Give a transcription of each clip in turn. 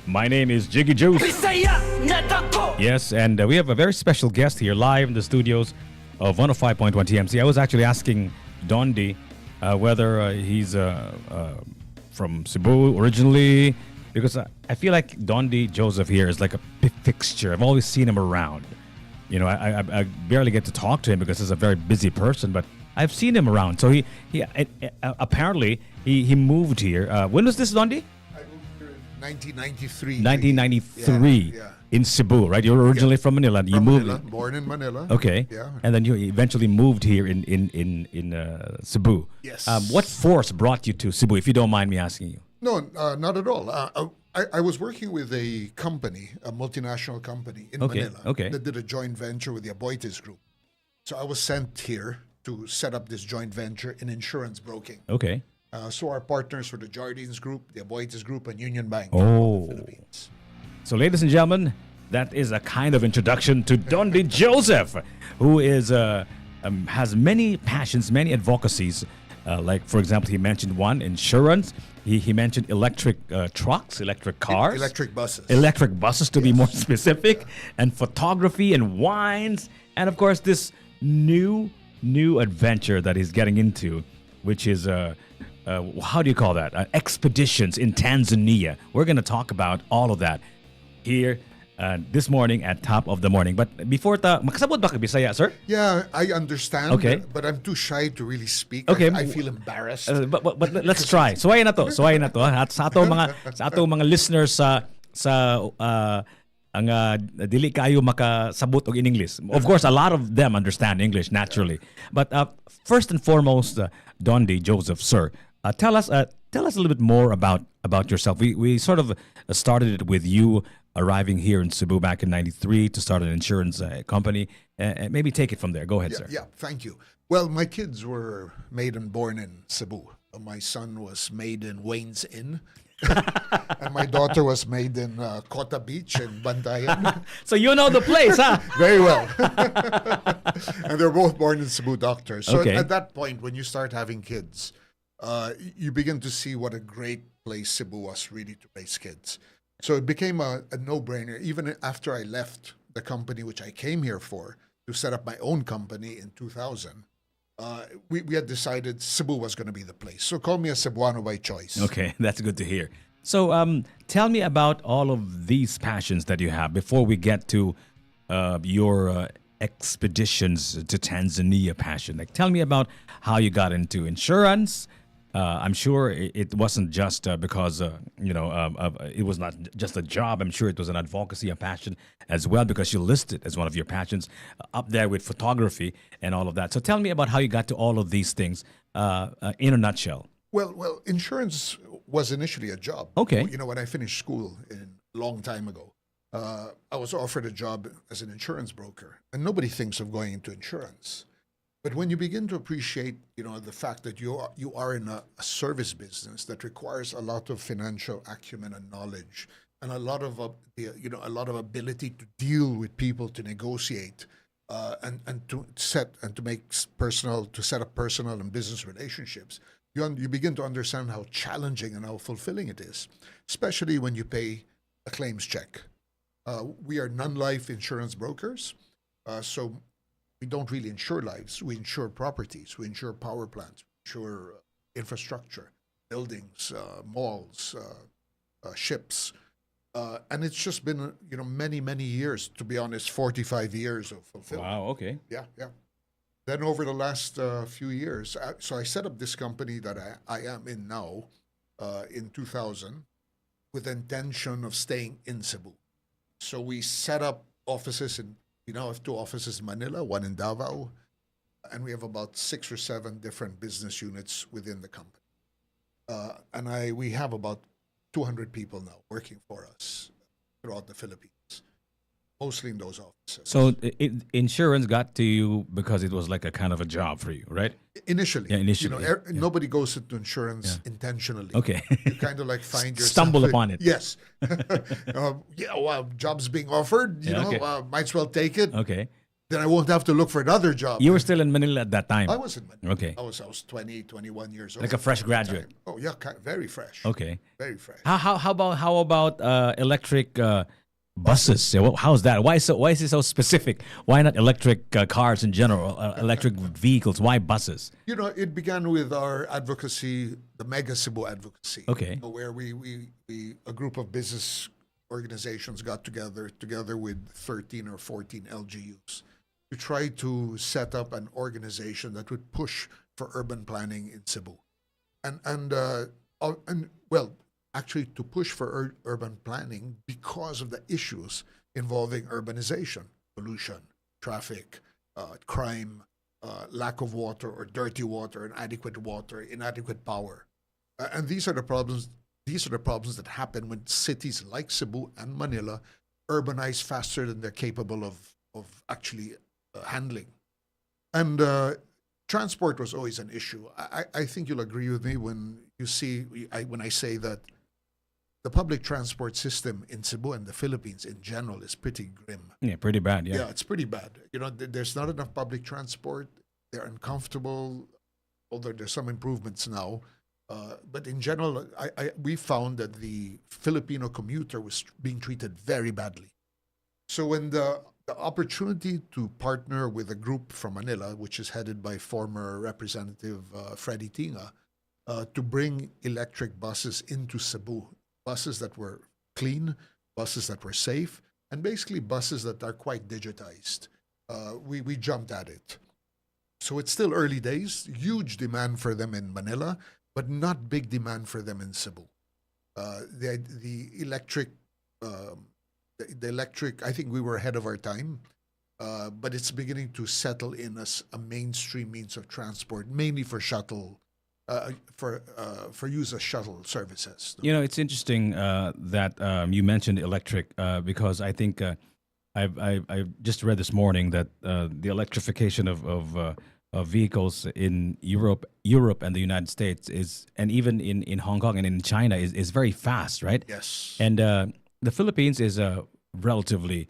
My name is Jiggy Juice. Yes, and we have a very special guest here live in the studios of 105.1 TMC. I was actually asking Dondi whether he's from Cebu originally, because I feel like Dondi Joseph here is like a fixture. I've always seen him around. You know, I barely get to talk to him because he's a very busy person, but I've seen him around. So he apparently he moved here. When was this, Dondi? I moved here in 1993. 1993 Yeah. in Cebu, right? You're originally from Manila. You From moved. Manila, born in Manila. Okay. Yeah. And then you eventually moved here in Cebu. Yes. What force brought you to Cebu, if you don't mind me asking you? No, not at all. I was working with a company, a multinational company in Manila that did a joint venture with the Aboitiz Group. So I was sent here to set up this joint venture in insurance broking. Okay. So our partners were the Jardines Group, the Aboitiz Group, and Union Bank Oh. of the Philippines. So, ladies and gentlemen, that is a kind of introduction to Dondi Joseph, who is has many passions, many advocacies. Like, for example, he mentioned one, insurance. He mentioned electric trucks, electric cars. Electric buses. Electric buses, to be more specific. And photography and wines. And, of course, this new adventure that he's getting into, which is, how do you call that? Expeditions in Tanzania. We're going to talk about all of that here this morning at Top of the Morning. But before makasabot ba ka Bisaya, sir? Yeah, I understand. Okay. But I'm too shy to really speak. Okay. I feel embarrassed. But let's try. Suwayin na to. At sa atong mga listeners sa ang dili kayo makasabot og in English. Of course, a lot of them understand English naturally. But first and foremost, Dondi Joseph, sir, tell us a little bit more about yourself. We sort of started it with you arriving here in Cebu back in '93 to start an insurance company. Maybe take it from there. Go ahead, sir. Yeah, thank you. Well, my kids were made and born in Cebu. My son was made in Wayne's Inn. And my daughter was made in Kota Beach in Bantayan. So you know the place, huh? Very well. And they're both born in Cebu doctors. So Okay. at that point, when you start having kids, you begin to see what a great place Cebu was really to raise kids. So it became a no-brainer. Even after I left the company which I came here for to set up my own company in 2000, we had decided Cebu was going to be the place. So call me a Cebuano by choice. Okay, that's good to hear. So tell me about all of these passions that you have before we get to your expeditions to Tanzania passion. Like, tell me about how you got into insurance. I'm sure it wasn't just because, it was not just a job. I'm sure it was an advocacy, a passion as well, because you listed as one of your passions up there with photography and all of that. So tell me about how you got to all of these things in a nutshell. Well, insurance was initially a job. Okay. You know, when I finished school a long time ago, I was offered a job as an insurance broker, and nobody thinks of going into insurance. But when you begin to appreciate, the fact that you are in a service business that requires a lot of financial acumen and knowledge, and a lot of ability to deal with people, to negotiate, and to set up personal and business relationships, you begin to understand how challenging and how fulfilling it is, especially when you pay a claims check. We are non-life insurance brokers, so we don't really insure lives. We insure properties. We insure power plants. We insure infrastructure, buildings, malls, ships. And it's just been, many, many years, to be honest, 45 years of fulfillment. Wow, okay. Yeah. Then over the last few years, so I set up this company that I am in now in 2000 with the intention of staying in Cebu. So we set up offices we now have 2 offices in Manila, 1 in Davao, and we have about 6 or 7 different business units within the company. And we have about 200 people now working for us throughout the Philippines, mostly in those offices. So insurance got to you because it was like a kind of a job for you, right? Initially. Yeah, initially. Nobody goes into insurance intentionally. Okay. You kind of like find yourself. Stumble upon it. Yes. Jobs being offered, Yeah, okay. might as well take it. Okay. then I won't have to look for another job. You were still in Manila at that time. I was in Manila. Okay. I was 20, 21 years old. Like a fresh at the time. graduate. Oh yeah, very fresh. Okay. Very fresh. How about electric buses? So how's that? Why is it so specific? Why not electric cars in general? Electric vehicles? Why buses? You know, it began with our advocacy, the Mega Cebu advocacy. Okay. Where we a group of business organizations got together with 13 or 14 LGUs to try to set up an organization that would push for urban planning in Cebu. And well, actually to push for urban planning because of the issues involving urbanization, pollution, traffic, crime, lack of water or dirty water, inadequate water, inadequate power. And these are the problems. These are the problems that happen when cities like Cebu and Manila urbanize faster than they're capable of actually handling. And transport was always an issue. I think you'll agree with me when you see when I say that the public transport system in Cebu and the Philippines in general is pretty grim. Yeah, pretty bad. Yeah. Yeah, it's pretty bad. You know, there's not enough public transport. They're uncomfortable, although there's some improvements now. But in general, we found that the Filipino commuter was being treated very badly. So when the opportunity to partner with a group from Manila, which is headed by former Representative Freddy Tinga, to bring electric buses into Cebu, buses that were clean, buses that were safe, and basically buses that are quite digitized, we jumped at it. So it's still early days, huge demand for them in Manila, but not big demand for them in Cebu. The electric, the electric, I think we were ahead of our time, but it's beginning to settle in as a mainstream means of transport, mainly for shuttle, for use as shuttle services. You know, it's interesting that you mentioned electric because I think I just read this morning that the electrification of vehicles in Europe and the United States is, and even in Hong Kong and in China is very fast, right? Yes. And the Philippines is a relatively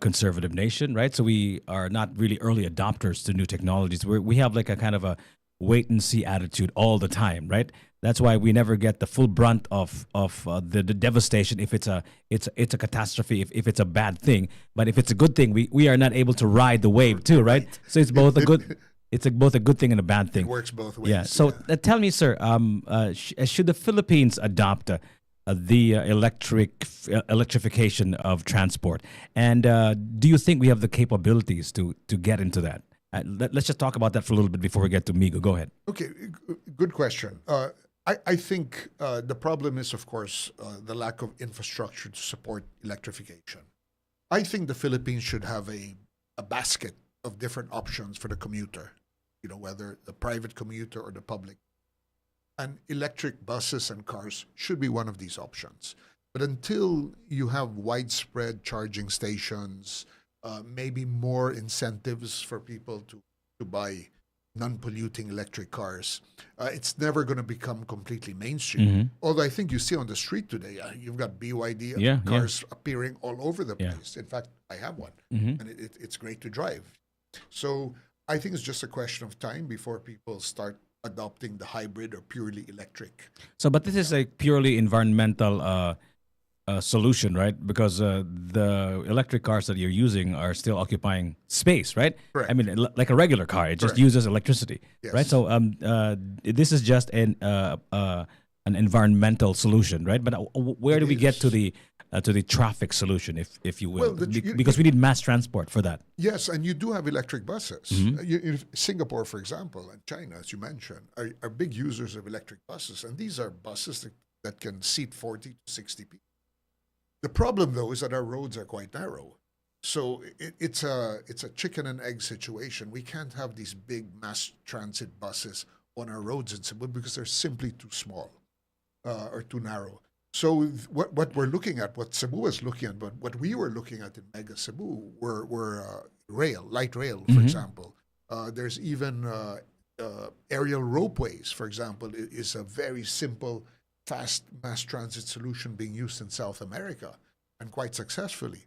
conservative nation, right? So we are not really early adopters to new technologies. We have like a kind of a wait and see attitude all the time, right? That's why we never get the full brunt of the devastation if it's a catastrophe, if it's a bad thing. But if it's a good thing, we are not able to ride the wave too, right? So it's both a good both a good thing and a bad thing. It works both ways. Yeah. So tell me, sir, should the Philippines adopt the electrification of transport? And do you think we have the capabilities to get into that? Let's just talk about that for a little bit before we get to Migo. Go ahead. Okay, good question. I think the problem is, of course, the lack of infrastructure to support electrification. I think the Philippines should have a basket of different options for the commuter, you know, whether the private commuter or the public. And electric buses and cars should be one of these options. But until you have widespread charging stations, maybe more incentives for people to buy non-polluting electric cars, it's never going to become completely mainstream. Mm-hmm. Although I think you see on the street today, you've got BYD cars appearing all over the place. In fact, I have one, and it's great to drive. So I think it's just a question of time before people start adopting the hybrid or purely electric. So, but this is a purely environmental solution, right? Because the electric cars that you're using are still occupying space, right? Correct. I mean, like a regular car, it just Correct. uses electricity, Yes. right? So, this is just an environmental solution, right? But where do we get to the traffic solution, if you will? Well, Because we need mass transport for that. Yes, and you do have electric buses. Singapore, for example, and China, as you mentioned, are big users of electric buses. And these are buses that can seat 40 to 60 people. The problem, though, is that our roads are quite narrow. So it's a chicken and egg situation. We can't have these big mass transit buses on our roads in Cebu because they're simply too small or too narrow. So what we're looking at, what Cebu was looking at, but what we were looking at in Mega Cebu were light rail, for example. There's even aerial ropeways, for example, is a very simple, fast mass transit solution being used in South America and quite successfully.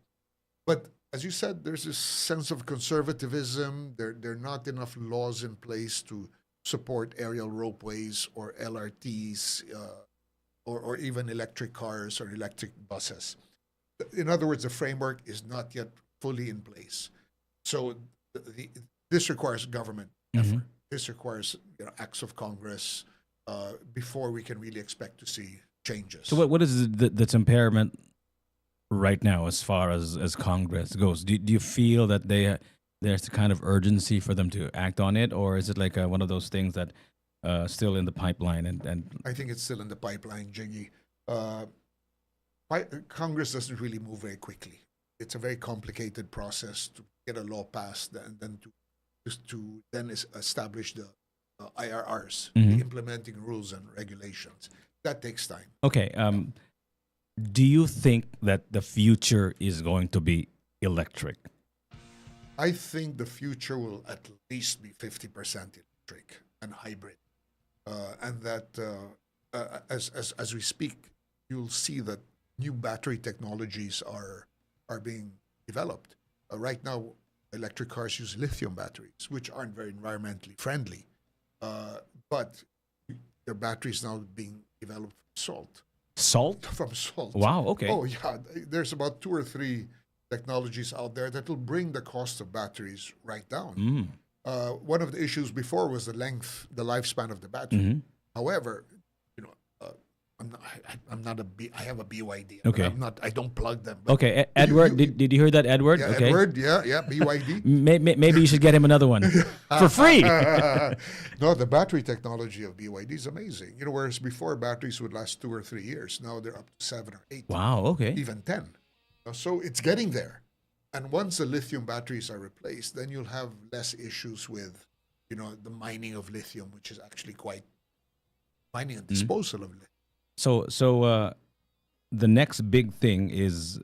But as you said, there's this sense of conservatism. There are not enough laws in place to support aerial ropeways or LRTs, or even electric cars or electric buses. In other words, the framework is not yet fully in place. So this requires government effort. This requires acts of Congress before we can really expect to see changes. So what is that's impairment right now as far as Congress goes? Do you feel that there's a kind of urgency for them to act on it, or is it like one of those things that still in the pipeline? And I think it's still in the pipeline, Jiggy. Congress doesn't really move very quickly. It's a very complicated process to get a law passed and then to establish the IRRs, the implementing rules and regulations. That takes time. Okay. Do you think that the future is going to be electric? I think the future will at least be 50% electric and hybrid, and that as we speak, you'll see that new battery technologies are being developed. Right now, electric cars use lithium batteries, which aren't very environmentally friendly, but their batteries now being developed from salt. Salt? From salt. Wow. Okay. Oh yeah, there's about 2 or 3 technologies out there that will bring the cost of batteries right down. One of the issues before was the lifespan of the battery. However, I have a BYD. Okay. I don't plug them. But Okay, Edward, did you hear that, Edward? yeah, Okay. Edward, yeah, BYD. Maybe you should get him another one for free. No, the battery technology of BYD is amazing. Whereas before batteries would last 2 or 3 years, now they're up to 7 or 8, Wow. Okay. even 10. So it's getting there. And once the lithium batteries are replaced, then you'll have less issues with, the mining of lithium, which is actually quite mining and disposal of lithium. So the next big thing is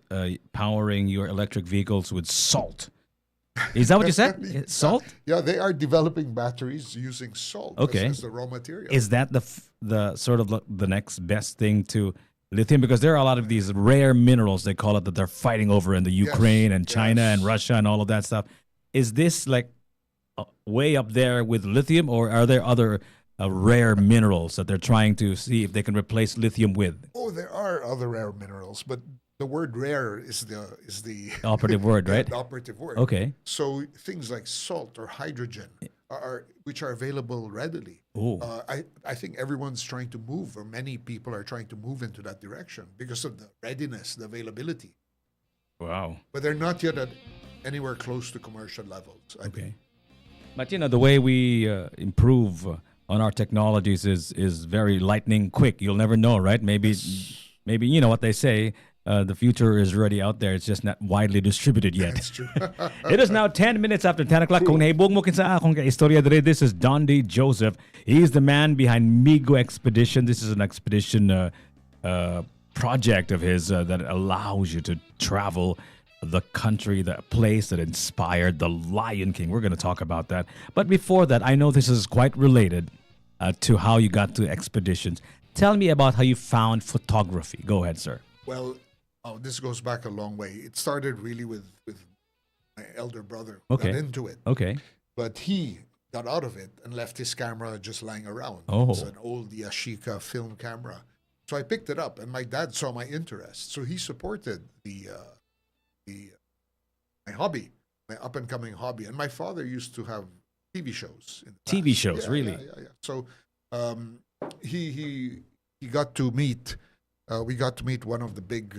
powering your electric vehicles with salt. Is that what you said? Salt? Yeah, they are developing batteries using salt Okay. as the raw material. Is that the sort of the next best thing to lithium? Because there are a lot of these rare minerals, they call it, that they're fighting over in the Ukraine and China and Russia and all of that stuff. Is this like way up there with lithium, or are there other rare minerals that they're trying to see if they can replace lithium with? Oh, there are other rare minerals, but the word rare is the Operative word, right? the operative word. Okay. So things like salt or hydrogen which are available readily. Oh. I think everyone's trying to move, or many people are trying to move into that direction because of the readiness, the availability. Wow. But they're not yet at anywhere close to commercial levels. I Okay. think. But the way we improve on our technologies is very lightning quick. You'll never know, right? Maybe you know what they say. The future is already out there. It's just not widely distributed yet. That's true. It is now 10 minutes after 10 o'clock. Kung naibog mo kinsa akong istorya dere, this is Don D. Joseph. He's the man behind Migo Expedition. This is an expedition project of his that allows you to travel the country, the place that inspired the Lion King. We're going to talk about that. But before that, I know this is quite related to how you got to expeditions. Tell me about how you found photography. Go ahead, sir. Well, this goes back a long way. It started really with my elder brother who Okay. got into it. Okay. But he got out of it and left his camera just lying around. Oh. It's an old Yashica film camera. So I picked it up, and my dad saw my interest. So he supported my hobby, my up and coming hobby. And my father used to have TV shows. In the TV past. shows, Yeah, really? Yeah. So he got to meet. We got to meet one of the big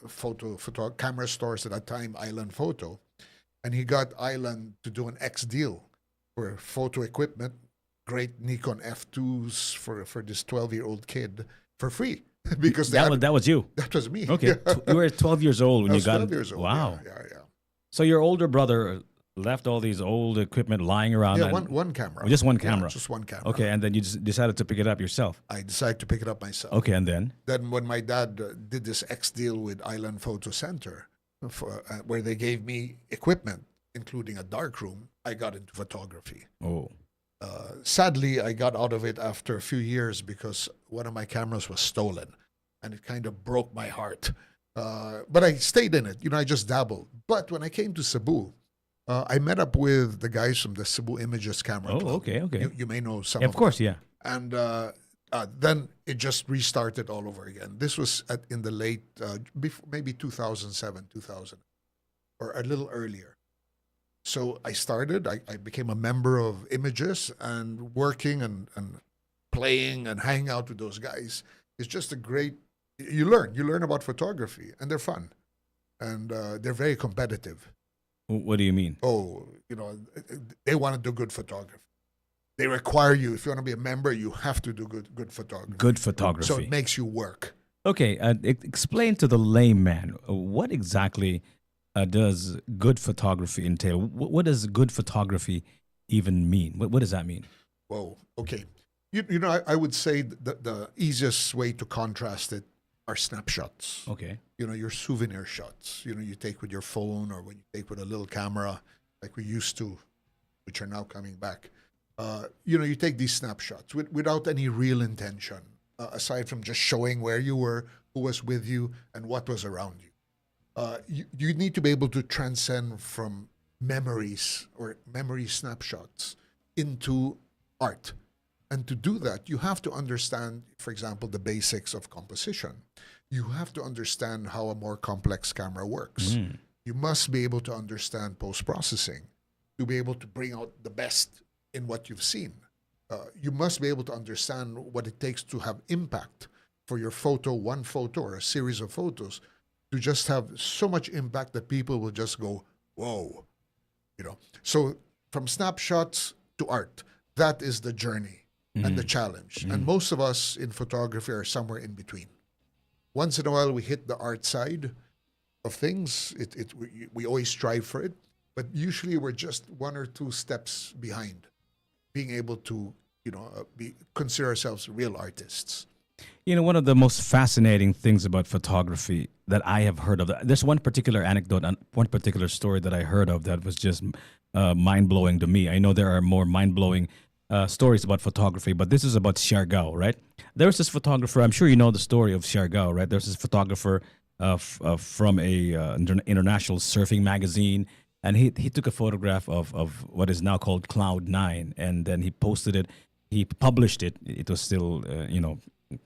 photo camera stores at that time, Island Photo, and he got Island to do an X deal for photo equipment, great Nikon F2s for this 12-year-old kid for free because That was you. that was me. Okay. You were 12 years old when I you was got 12 years old. Wow. Yeah. So your older brother left all these old equipment lying around. Yeah, and- one camera. Just one Yeah, camera. just one camera. Okay, and then you just decided to pick it up yourself. I decided to pick it up myself. Okay, and then? Then when my dad did this X deal with Island Photo Center, where they gave me equipment, including a dark room, I got into photography. Oh. Sadly, I got out of it after a few years because one of my cameras was stolen, and it kind of broke my heart. But I stayed in it. I just dabbled. But when I came to Cebu, I met up with the guys from the Cebu Images Camera Oh, Club. okay, okay. You may know some Of of course, them. yeah. And then it just restarted all over again. This was in the late, maybe 2007, 2000, or a little earlier. So I started, I became a member of Images, and working and playing and hanging out with those guys is just a great, you learn about photography, and they're fun. And they're very competitive. What do you mean? Oh, they want to do good photography. They require you, if you want to be a member, you have to do good photography. Good So photography. it makes you work. Okay, explain to the layman what exactly does good photography entail? What does good photography even mean? What does that mean? Whoa, okay. I would say the easiest way to contrast it are snapshots. Okay. Your souvenir shots, you take with your phone, or when you take with a little camera like we used to, which are now coming back. You take these snapshots without any real intention, aside from just showing where you were, who was with you, and what was around you. You need to be able to transcend from memories or memory snapshots into art. And to do that, you have to understand, for example, the basics of composition. You have to understand how a more complex camera works. You must be able to understand post-processing to be able to bring out the best in what you've seen. You must be able to understand what it takes to have impact for your photo, one photo or a series of photos, to just have so much impact that people will just go, whoa. So from snapshots to art, that is the journey and the challenge. And most of us in photography are somewhere in between. Once in a while, we hit the art side of things. We always strive for it, but usually we're just one or two steps behind being able to, consider ourselves real artists. One of the most fascinating things about photography that I have heard of, there's one particular anecdote, one particular story that I heard of that was just mind-blowing to me. I know there are more mind-blowing stories about photography, but this is about Siargao, right? There's this photographer, I'm sure you know the story of Siargao, right? There's this photographer from a international surfing magazine, and he took a photograph of what is now called Cloud9, and then he posted it, he published it. It was still,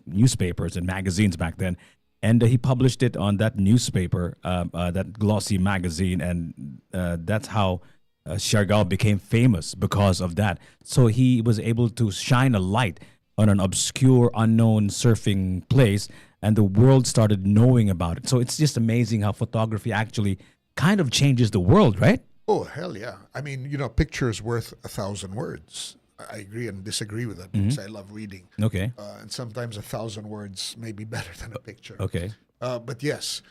newspapers and magazines back then, and he published it on that newspaper, that glossy magazine, and that's how Siargao became famous because of that. So he was able to shine a light on an obscure, unknown surfing place, and the world started knowing about it. So it's just amazing how photography actually kind of changes the world, right? Oh, hell yeah. I mean, picture is worth 1,000 words. I agree and disagree with that because I love reading. Okay. And sometimes 1,000 words may be better than a picture. Okay. But yes,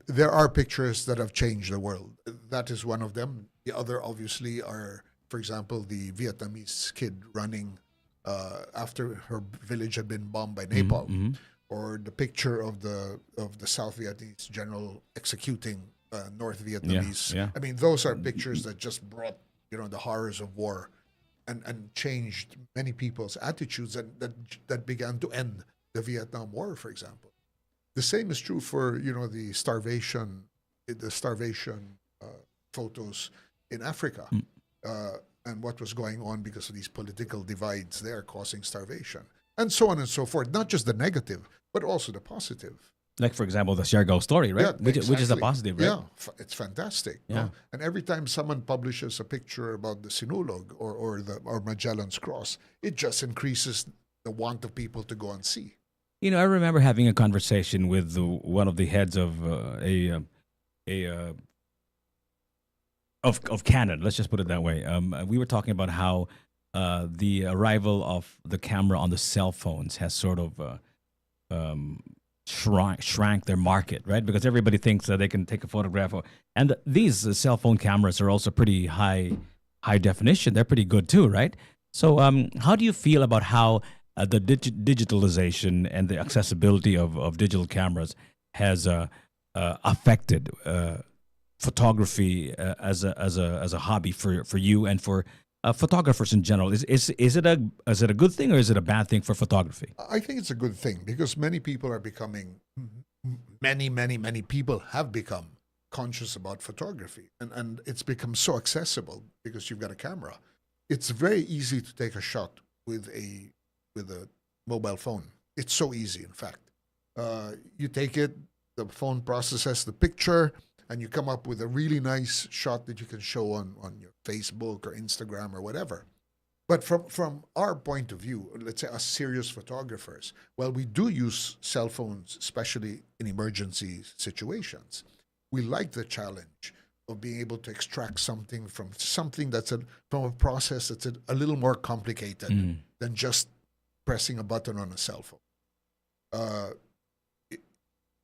there are pictures that have changed the world. That is one of them. The other, obviously, are, for example, the Vietnamese kid running after her village had been bombed by napalm, or the picture of the South Vietnamese general executing North Vietnamese. Yeah. I mean, those are pictures that just brought the horrors of war and changed many people's attitudes, and that began to end the Vietnam War, for example. The same is true for the starvation photos in Africa, and what was going on because of these political divides there causing starvation, and so on and so forth. Not just the negative, but also the positive. Like, for example, the Siargao story, right? Yeah, Which is a exactly. positive, right? Yeah, it's fantastic. Yeah. And every time someone publishes a picture about the Sinulog or Magellan's Cross, it just increases the want of people to go and see. I remember having a conversation with one of the heads of of Canon. Let's just put it that way. We were talking about how the arrival of the camera on the cell phones has sort of shrank their market, right? Because everybody thinks that they can take a photograph, and these cell phone cameras are also pretty high definition. They're pretty good too, right? So, how do you feel about how the digitalization and the accessibility of digital cameras has affected photography as a hobby for you and for photographers in general? Is it a good thing or is it a bad thing for photography? I think it's a good thing because many people are becoming many people have become conscious about photography, and it's become so accessible because you've got a camera. It's very easy to take a shot with a mobile phone. It's so easy, in fact. You take it, the phone processes the picture, and you come up with a really nice shot that you can show on your Facebook or Instagram or whatever. But from our point of view, let's say us serious photographers, well, we do use cell phones, especially in emergency situations. We like the challenge of being able to extract something from something from a process that's a little more complicated than just pressing a button on a cell phone.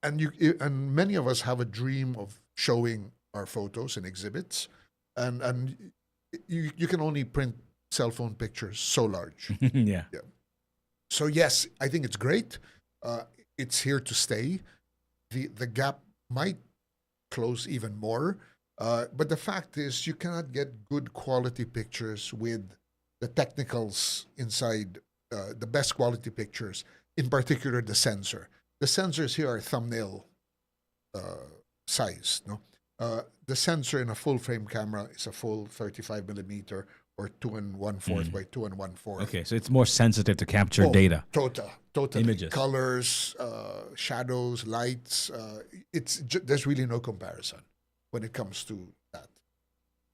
And many of us have a dream of showing our photos in exhibits, and you can only print cell phone pictures so large. Yeah. So yes, I think it's great. It's here to stay. The gap might close even more, but the fact is, you cannot get good quality pictures with the technicals inside. The best quality pictures, in particular the sensor. The sensors here are thumbnail size. No, the sensor in a full frame camera is a full 35 millimeter or 2 1/4 by 2 1/4. Okay, so it's more sensitive to capture data. Totally. Images. Colors, shadows, lights. There's really no comparison when it comes to that.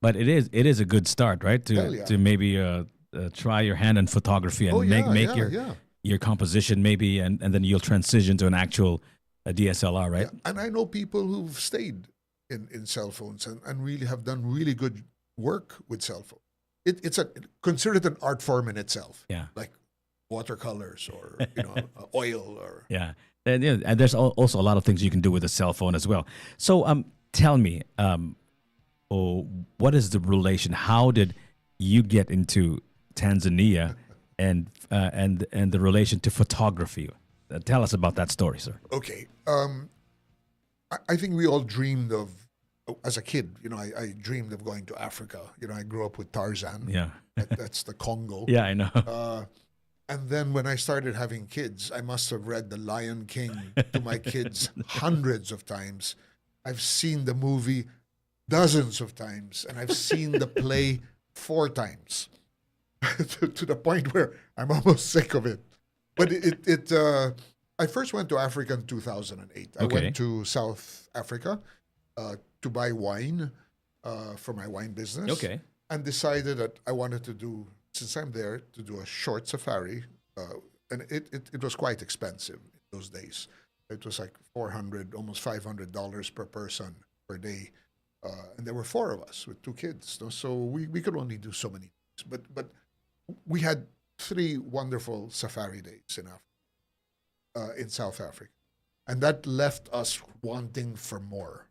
But it is a good start, right? Hell yeah. To maybe try your hand in photography and make your composition maybe, and then you'll transition to an actual DSLR, right? Yeah. And I know people who've stayed in cell phones and really have done really good work with cell phones. It's considered an art form in itself. Yeah. Like watercolors or oil or And there's also a lot of things you can do with a cell phone as well. So tell me, what is the relation? How did you get into Tanzania and the relation to photography? Tell us about that story, sir. Okay. I think we all dreamed of, as a kid, I dreamed of going to Africa. I grew up with Tarzan. Yeah. That's the Congo. Yeah, I know. And then when I started having kids, I must have read The Lion King to my kids hundreds of times. I've seen the movie dozens of times, and I've seen the play 4 times to the point where I'm almost sick of it. But I first went to Africa in 2008. I went to South Africa to buy wine for my wine business. Okay. And decided that I wanted to do, since I'm there, to do a short safari. And it was quite expensive in those days. It was like $400, almost $500 per person per day. And there were 4 of us with 2 kids. So we could only do so many things. But we had 3 wonderful safari days in South Africa. And that left us wanting for more.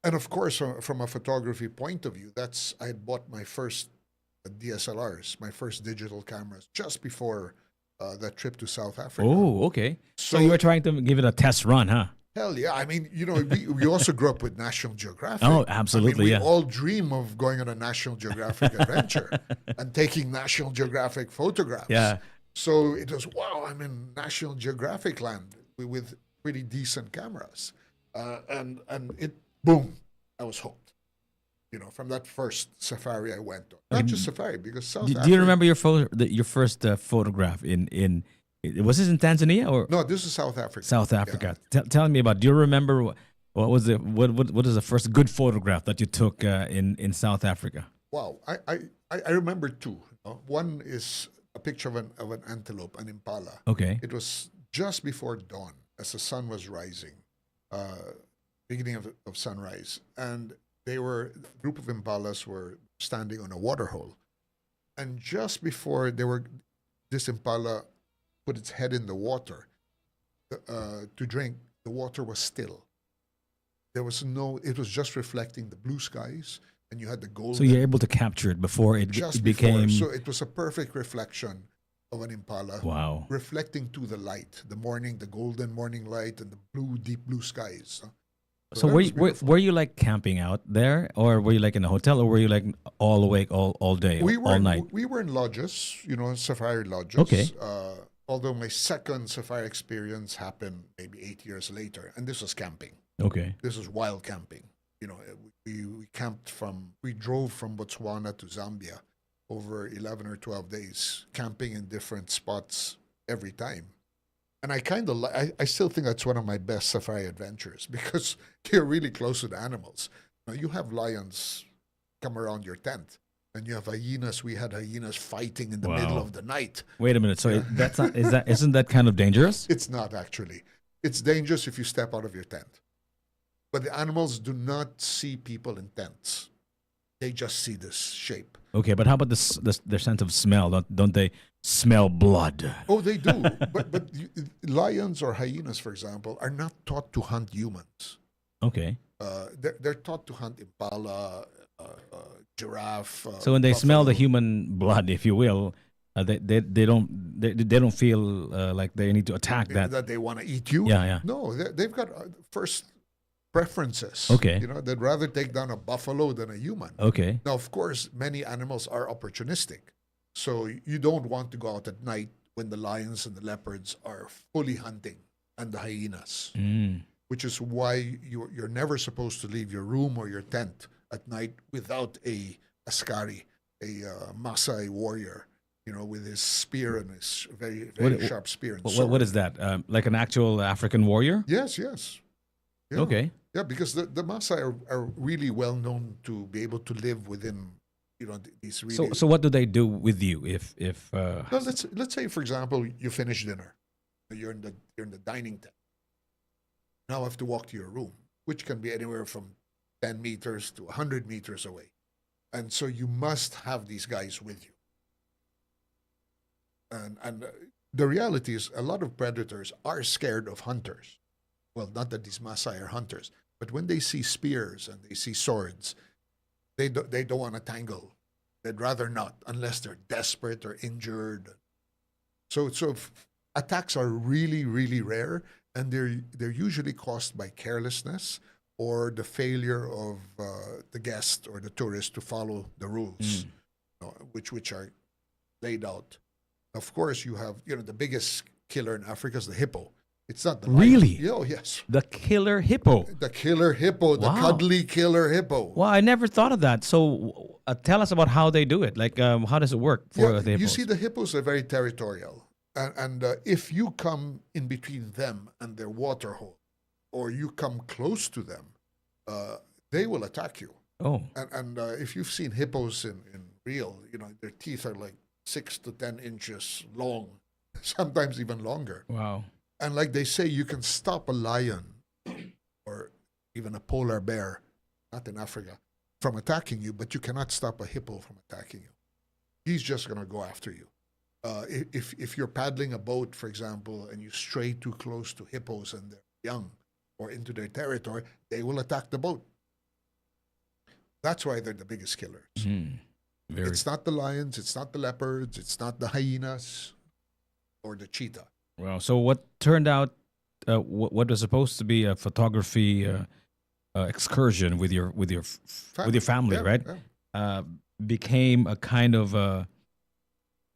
And of course, from a photography point of view, I had bought my first DSLRs, my first digital cameras, just before that trip to South Africa. Oh, okay. So you were trying to give it a test run, huh? Hell yeah. I mean, we also grew up with National Geographic. Oh, absolutely, we all dream of going on a National Geographic adventure and taking National Geographic photographs. Yeah. So it was, wow, I'm in National Geographic land with pretty decent cameras. And it, boom, I was hooked. From that first safari I went on. Not just safari, because South Africa. Do you remember your first photograph in was this in Tanzania or? No, this is South Africa. South Africa. Yeah. Tell me about. Do you remember what was it? What is the first good photograph that you took in South Africa? Wow, I remember 2. One is a picture of an antelope, an impala. Okay. It was just before dawn, as the sun was rising, beginning of sunrise, and a group of impalas were standing on a water hole, and just before this impala put its head in the water to drink, the water was still. There was it was just reflecting the blue skies, and you had the gold. So you're able to capture it before it became. So it was a perfect reflection of an impala. Wow. Reflecting to the light, the golden morning light, and the deep blue skies. So were you like camping out there, or were you like in a hotel, or were you like all awake all day, all night? We were in lodges, safari lodges. Okay. although my second safari experience happened maybe 8 years later, and this was camping. Okay. This was wild camping. You know, we drove from Botswana to Zambia over 11 or 12 days, camping in different spots every time. And I kind of, I still think that's one of my best safari adventures because you're really close to the animals. Now, you have lions come around your tent, and you have hyenas. We had hyenas fighting in the middle Wow. of the night. Wait a minute. So that's not, isn't that kind of dangerous? It's not actually. It's dangerous if you step out of your tent. But the animals do not see people in tents. They just see this shape. Okay, but how about their sense of smell? Don't they smell blood? Oh, they do. Lions or hyenas, for example, are not taught to hunt humans. Okay. They're taught to hunt impala, giraffe. So when they smell the buffalo. human blood, if you will, they don't feel like they need to attack that. that they want to eat you. Yeah, yeah. No, they've got first preferences. Okay. You know, they'd rather take down a buffalo than a human. Okay. Now, of course, many animals are opportunistic. So you don't want to go out at night when the lions and the leopards are fully hunting and the hyenas, which is why you're never supposed to leave your room or your tent at night without a askari, a Maasai warrior, you know, with his spear and his very, very What- sharp spear and What sword. is that? Like an actual African warrior? Yes, yes. Yeah. Okay. Yeah, because the Maasai are really well known to be able to live within, you know, these really. So what do they do with you if Well, let's say, for example, you finish dinner, you're in the dining tent. Now I have to walk to your room, which can be anywhere from 10 meters to 100 meters away, and so you must have these guys with you. And the reality is, a lot of predators are scared of hunters. Well, not that these Maasai are hunters, but when they see spears and they see swords, they don't want to tangle. They'd rather not, unless they're desperate or injured. So attacks are really, really rare, and they're usually caused by carelessness or the failure of the guest or the tourist to follow the rules, you know, which are laid out. Of course, you have, you know, the biggest killer in Africa is the hippo. It's not the lion. Really? Oh, yes. the killer hippo? The killer hippo, the Wow. cuddly killer hippo. Well, I never thought of that. So tell us about how they do it. Like, how does it work for the hippos? You see, the hippos are very territorial. And if you come in between them and their water hole, or you come close to them, they will attack you. Oh, And if you've seen hippos in real, you know, their teeth are like 6 to 10 inches long, sometimes even longer. wow. And like they say, you can stop a lion or even a polar bear, not in Africa, from attacking you, but you cannot stop a hippo from attacking you. He's just going to go after you. If you're paddling a boat, for example, and you stray too close to hippos and they're young or into their territory, they will attack the boat. That's why they're the biggest killers. Very. It's not the lions, it's not the leopards, it's not the hyenas or the cheetah. Well, so what turned out, what was supposed to be a photography excursion with your family, Yeah, right? yeah. Became a kind of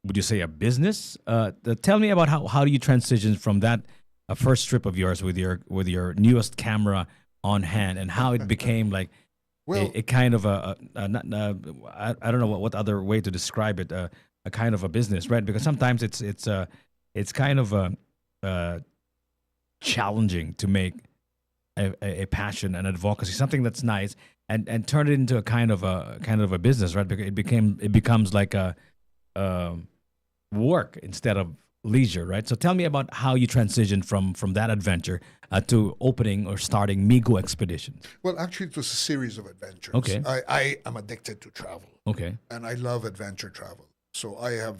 would you say a business? Tell me about how do you transition from that first trip of yours with your newest camera on hand, and how it became like Well, a kind of I don't know what other way to describe it, a kind of a business, right? Because sometimes it's kind of challenging to make a passion and advocacy something that's nice and turn it into a kind of a business, right? Because it becomes like a work instead of leisure, right? So tell me about how you transitioned from that adventure to opening or starting Migo Expeditions. well, actually, it was a series of adventures. Okay. I am addicted to travel, Okay. and I love adventure travel. So I have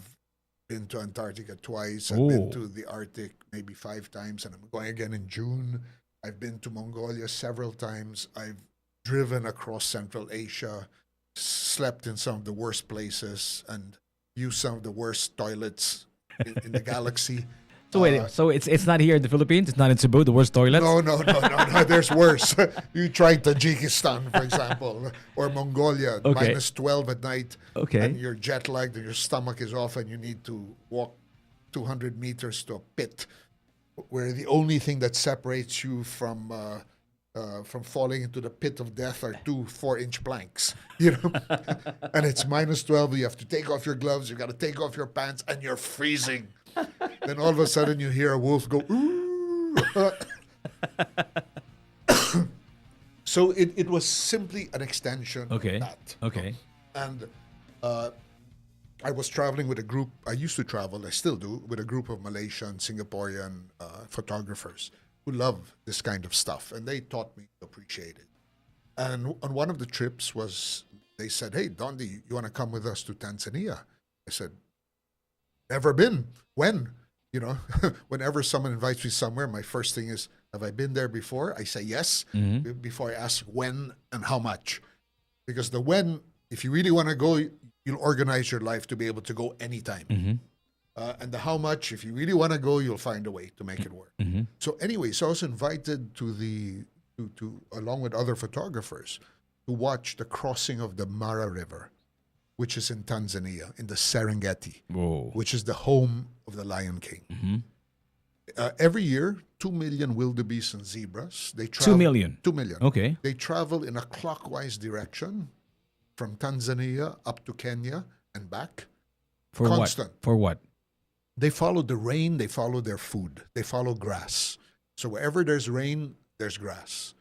been to Antarctica twice. I've Oh. been to the Arctic maybe 5 times, and I'm going again in June. I've been to Mongolia several times. I've driven across Central Asia, slept in some of the worst places, and used some of the worst toilets in the galaxy. So wait, so it's not here in the Philippines? It's not in Cebu, the worst toilets? No. There's worse. You try Tajikistan, for example, or Mongolia, Okay. -12 at night, Okay. and you're jet lagged and your stomach is off, and you need to walk 200 meters to a pit where the only thing that separates you from falling into the pit of death are two 4-inch planks, you know, and it's minus 12. You have to take off your gloves, you got to take off your pants, and you're freezing. Then all of a sudden you hear a wolf go, ooh. So it was simply an extension Okay. of that. Okay. And I was traveling with a group. I used to travel, I still do, with a group of Malaysian, Singaporean photographers who love this kind of stuff, and they taught me to appreciate it. And on one of the trips they said, "Hey, Dondi, you want to come with us to Tanzania?" I said, "Never been. When?" You know, whenever someone invites me somewhere, my first thing is, "Have I been there before?" I say yes, before I ask when and how much. Because the when, if you really want to go, you'll organize your life to be able to go anytime. And the how much, if you really want to go, you'll find a way to make it work. So anyway, so I was invited to along with other photographers, to watch the crossing of the Mara River, which is in Tanzania, in the Serengeti, Whoa. which is the home of the Lion King. Every year, 2 million wildebeest and zebras. They 2 million. 2 million. Okay. They travel in a clockwise direction from Tanzania up to Kenya and back. For Constant. what? For what? They follow the rain, they follow their food, they follow grass. So wherever there's rain, there's grass.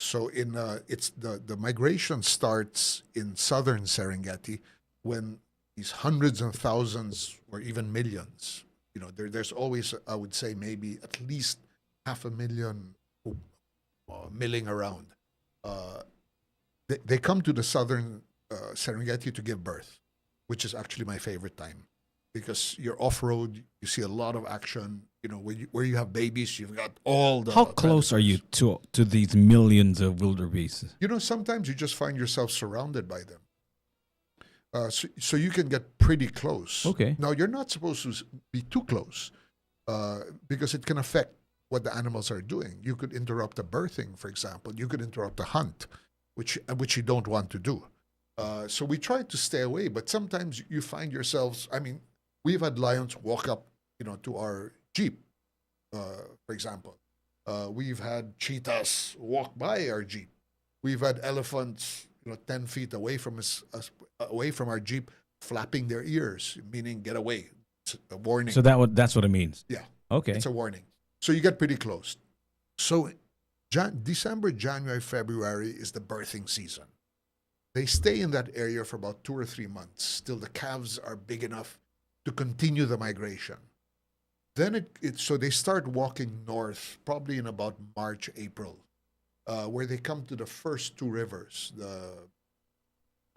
So it's the migration starts in southern Serengeti when these hundreds and thousands or even millions, you know, there's always, I would say, maybe at least 500,000 milling around. They come to the southern Serengeti to give birth, which is actually my favorite time. Because you're off-road, you see a lot of action. You know, where you have babies, you've got all the... How close are you to these millions of wildebeest? You know, sometimes you just find yourself surrounded by them. So you can get pretty close. Okay. Now, you're not supposed to be too close because it can affect what the animals are doing. You could interrupt the birthing, for example. You could interrupt the hunt, which you don't want to do. So we try to stay away, but sometimes you find yourselves... I mean, we've had lions walk up, you know, to our Jeep, for example. We've had cheetahs walk by our Jeep. We've had elephants, you know, 10 feet away from us, away from our Jeep, flapping their ears, meaning get away. It's a warning. So that's what it means. Yeah. Okay. It's a warning. So you get pretty close. So December, January, February is the birthing season. They stay in that area for about 2 or 3 months till the calves are big enough to continue the migration. Then so they start walking north, probably in about March, April, where they come to the first 2 rivers, the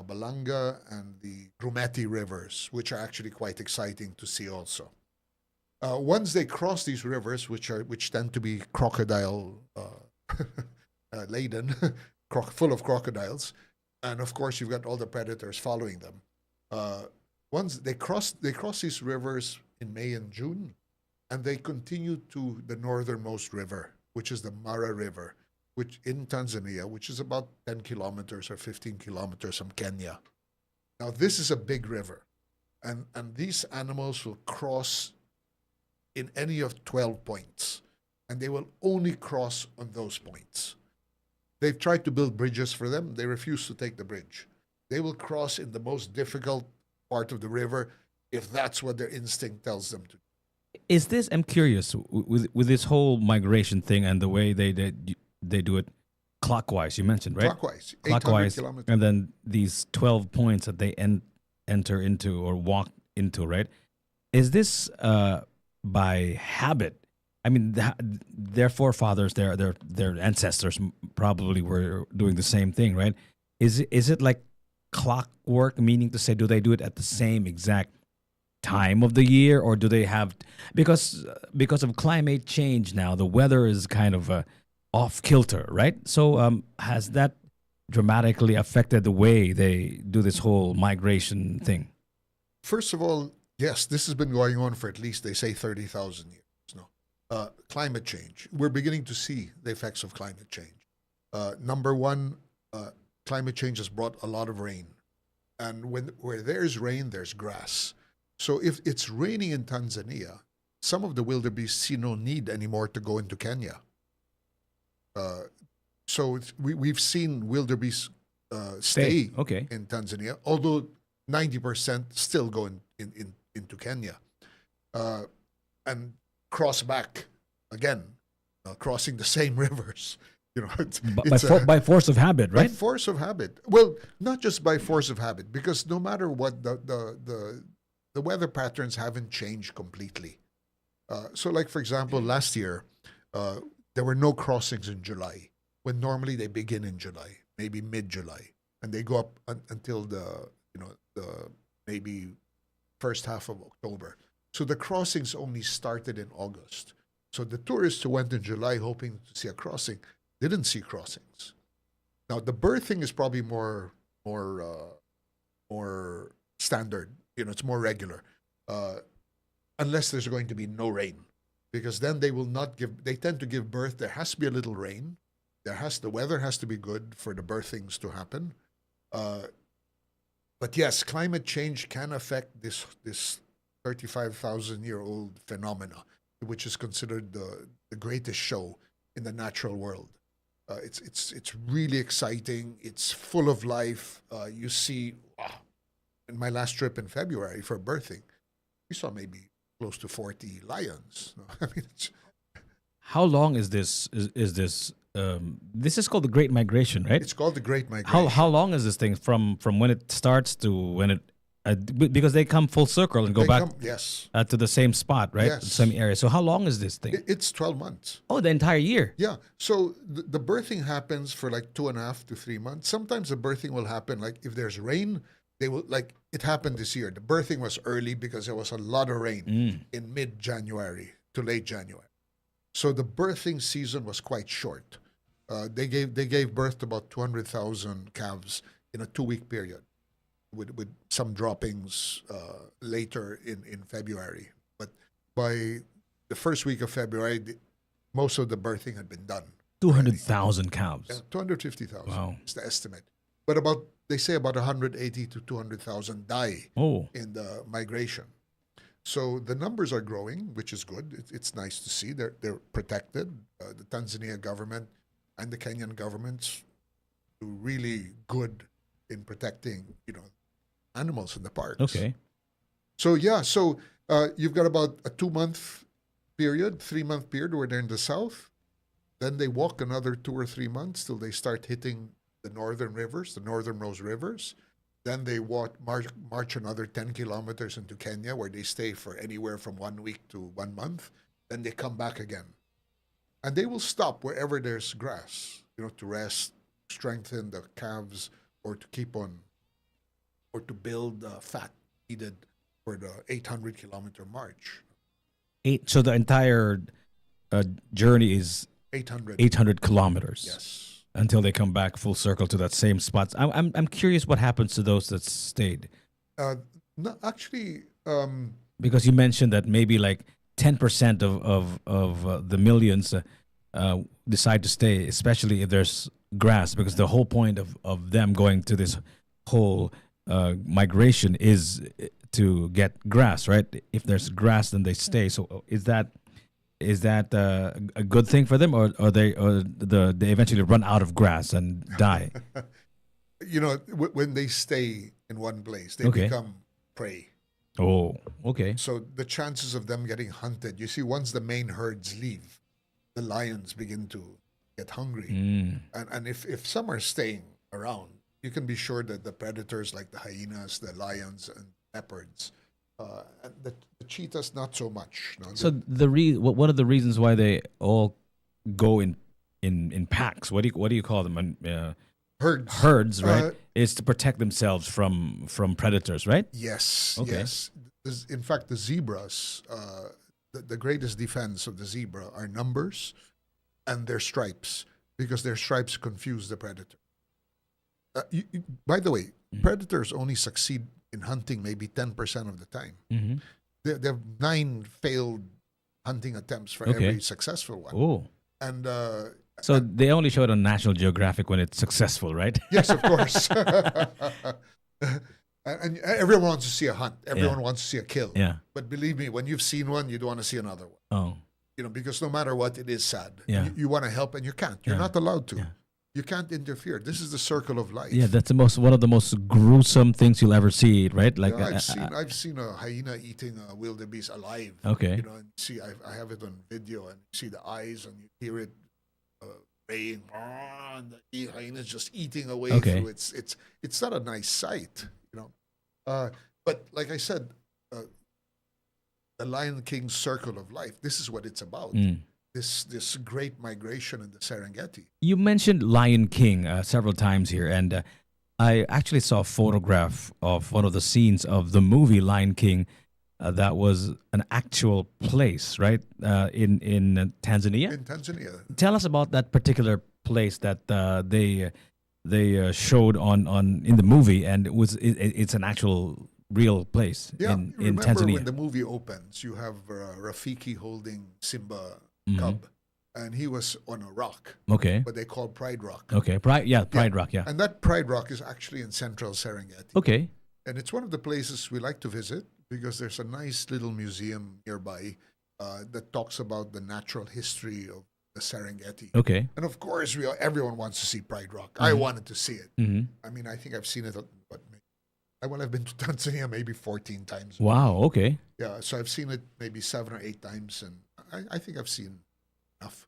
Abalanga and the Grumeti rivers, which are actually quite exciting to see also. Once they cross these rivers, which tend to be crocodile laden, full of crocodiles, and of course you've got all the predators following them. Once they cross these rivers in May and June, and they continue to the northernmost river, which is the Mara River, which in Tanzania, which is about 10 kilometers or 15 kilometers from Kenya. Now this is a big river, and these animals will cross in any of 12 points, and they will only cross on those points. They've tried to build bridges for them. They refuse to take the bridge. They will cross in the most difficult part of the river if that's what their instinct tells them to. Is this? I'm curious with this whole migration thing and the way they do it clockwise. You mentioned, right? Clockwise, 800 kilometers. And then these 12 points that they enter into or walk into, right? Is this by habit? I mean, their forefathers, their ancestors probably were doing the same thing, right? Is it like clockwork, meaning to say, do they do it at the same exact time of the year, or do they have because of climate change now, the weather is kind of off kilter, right? So has that dramatically affected the way they do this whole migration thing? First of all, yes, this has been going on for at least, they say, 30,000 years. No, climate change. We're beginning to see the effects of climate change. Number one, climate change has brought a lot of rain, and where there's rain, there's grass. So if it's raining in Tanzania, some of the wildebeest see no need anymore to go into Kenya. So we've seen wildebeest stay Okay. in Tanzania, although 90% still go into Kenya, and cross back again, crossing the same rivers. You know, By force of habit, by right? force of habit. Well, not just by force of habit, because no matter what, the weather patterns haven't changed completely. So, like for example, last year there were no crossings in July, when normally they begin in July, maybe mid-July, and they go up until the maybe first half of October. So the crossings only started in August. So the tourists who went in July hoping to see a crossing didn't see crossings. Now the birthing is probably more standard. You know, it's more regular, unless there's going to be no rain, because then they will not give. They tend to give birth. There has to be a little rain. The weather has to be good for the birthings to happen. But yes, climate change can affect this 35,000-year-old phenomena, which is considered the greatest show in the natural world. It's really exciting. It's full of life. You see, in my last trip in February for birthing, we saw maybe close to 40 lions. I mean, How long is this? Is this? This is called the Great Migration, right? it's called the Great Migration. How long is this thing from when it starts to when it? Because they come full circle and go They back come- yes, to the same spot, right? Yes. The same area. So how long is this thing? it's 12 months. Oh, the entire year. Yeah. So the birthing happens for like 2.5 to 3 months. Sometimes the birthing will happen like if there's rain, they will, like it happened this year. The birthing was early because there was a lot of rain in mid-January to late January. So the birthing season was quite short. They gave birth to about 200,000 calves in a 2-week period, with some droppings later in February. But by the first week of February, most of the birthing had been done. 200,000 cows. Yeah, 250,000 Wow. is the estimate. But they say about 180 to 200,000 die Oh, in the migration. So the numbers are growing, which is good. It's nice to see they're protected. The Tanzania government and the Kenyan governments do really good in protecting, animals in the parks. okay. So yeah, you've got about a 2-month period, 3-month period where they're in the south. Then they walk another 2 or 3 months till they start hitting the northern rivers, the northern Rose rivers. Then they march another 10 kilometers into Kenya, where they stay for anywhere from 1 week to 1 month. Then they come back again. And they will stop wherever there's grass, to rest, strengthen the calves, or to keep on, or to build fat needed for the 800-kilometer march. So the entire journey is 800. 800 kilometers. Yes. Until they come back full circle to that same spot. I'm curious what happens to those that stayed, No, actually, because you mentioned that maybe like 10% of the millions decide to stay, especially if there's grass, because the whole point of them going to this whole migration is to get grass, right? If there's grass, then they stay. So is that a good thing for them, or they eventually run out of grass and die? when they stay in one place, they Okay. become prey. Oh, okay. So the chances of them getting hunted, you see, once the main herds leave, the lions begin to get hungry. And if some are staying around, you can be sure that the predators like the hyenas, the lions, and leopards, and the cheetahs, not so much. No? So what are the reasons why they all go in packs? What do you call them? Herds, right? Is to protect themselves from predators, right? Yes, Okay. yes. In fact, the zebras, the greatest defense of the zebra are numbers and their stripes, because their stripes confuse the predator. By the way, predators only succeed in hunting maybe 10% of the time. Mm-hmm. They have 9 failed hunting attempts for Okay. every successful one. Oh, And so they only show it on National Geographic when it's successful, right? yes, of course. And everyone wants to see a hunt. Everyone wants to see a kill. Yeah. But believe me, when you've seen one, you don't want to see another one. Oh. Because no matter what, it is sad. Yeah. You want to help and you can't. You're Yeah. not allowed to. Yeah. You can't interfere. This is the circle of life. Yeah, that's one of the most gruesome things you'll ever see, right? Like, Yeah, I've seen a hyena eating a wildebeest alive. Okay. And see, I have it on video, and you see the eyes, and you hear it baying, and the hyena is just eating away Okay. through. It's not a nice sight. But like I said, the Lion King circle of life. This is what it's about. Mm. This great migration in the Serengeti. You mentioned Lion King several times here, and I actually saw a photograph of one of the scenes of the movie Lion King. That was an actual place, right? In Tanzania. In Tanzania, Tell us about that particular place that they showed on in the movie, and it's an actual real place yeah. in Remember Tanzania. when the movie opens, you have Rafiki holding Simba Mhm. cub, and he was on a rock, Okay. what they call Pride Rock. Okay. Pride Rock. Yeah. And that Pride Rock is actually in central Serengeti. Okay. And it's one of the places we like to visit because there's a nice little museum nearby that talks about the natural history of the Serengeti. Okay. And of course, everyone wants to see Pride Rock. I wanted to see it. Hmm. I mean, I think I've seen it, I've been to Tanzania maybe 14 times. Wow. Okay. Yeah, so I've seen it maybe 7 or 8 times, and I think I've seen enough.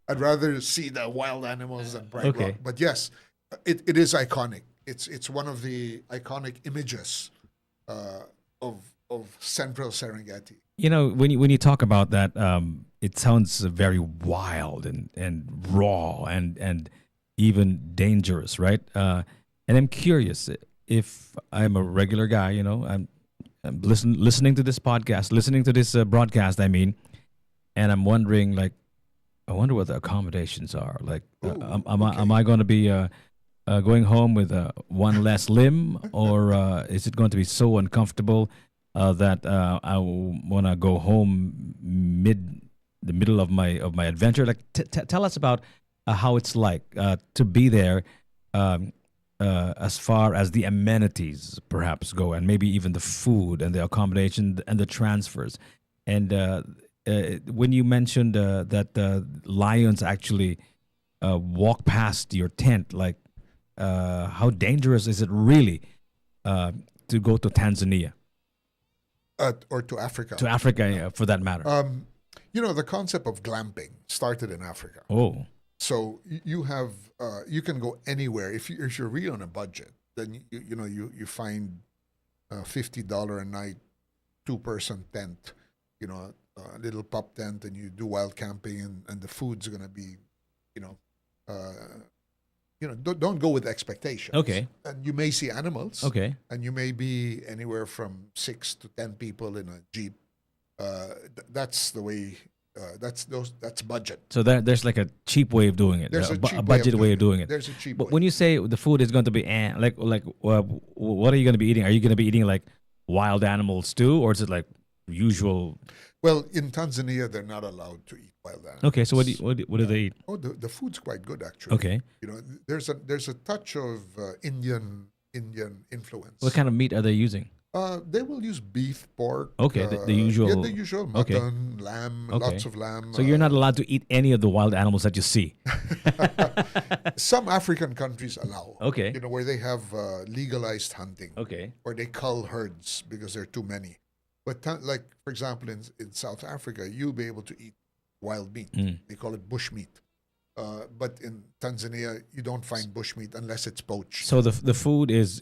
I'd rather see the wild animals than Pride Okay. Rock. But yes, it is iconic. It's one of the iconic images of central Serengeti. When you talk about that, it sounds very wild and raw and even dangerous, right? And I'm curious if I'm a regular guy, I'm listening to this podcast, listening to this broadcast. I mean, and I'm wondering, like, I wonder what the accommodations are. Like, Ooh, am I going to be going home with one less limb, or is it going to be so uncomfortable that I want to go home the middle of my adventure? Like, tell us about how it's like to be there, as far as the amenities perhaps go, and maybe even the food and the accommodation and the transfers. And when you mentioned that lions actually walk past your tent, like, how dangerous is it really to go to Tanzania? Or to Africa. To Africa, for that matter. The concept of glamping started in Africa. Oh, So you have you can go anywhere if you're really on a budget. Then you find $50 a night 2-person tent, a little pup tent, and you do wild camping, and the food's gonna be, don't go with expectations. okay, And you may see animals. okay. And you may be anywhere from 6 to 10 people in a jeep. That's the way. That's budget. So there's like a cheap way of doing it, There's a cheap a budget way of doing it. There's a cheap But way. when you say the food is going to be what are you going to be eating? Are you going to be eating like wild animal stew, or is it like usual? Well, in Tanzania, they're not allowed to eat wild animals. Okay, so what do they eat? Oh, the food's quite good actually. Okay, There's a touch of Indian influence. what kind of meat are they using? They will use beef, pork. Okay, the usual- Yeah, the usual okay. mutton, lamb, Okay. lots of lamb. So you're not allowed to eat any of the wild animals that you see. Some African countries allow. Okay. Where they have legalized hunting. Okay. Or they cull herds because there are too many. But like, for example, in South Africa, you'll be able to eat wild meat. Mm. They call it bush meat. But in Tanzania, you don't find bush meat unless it's poached. So the food is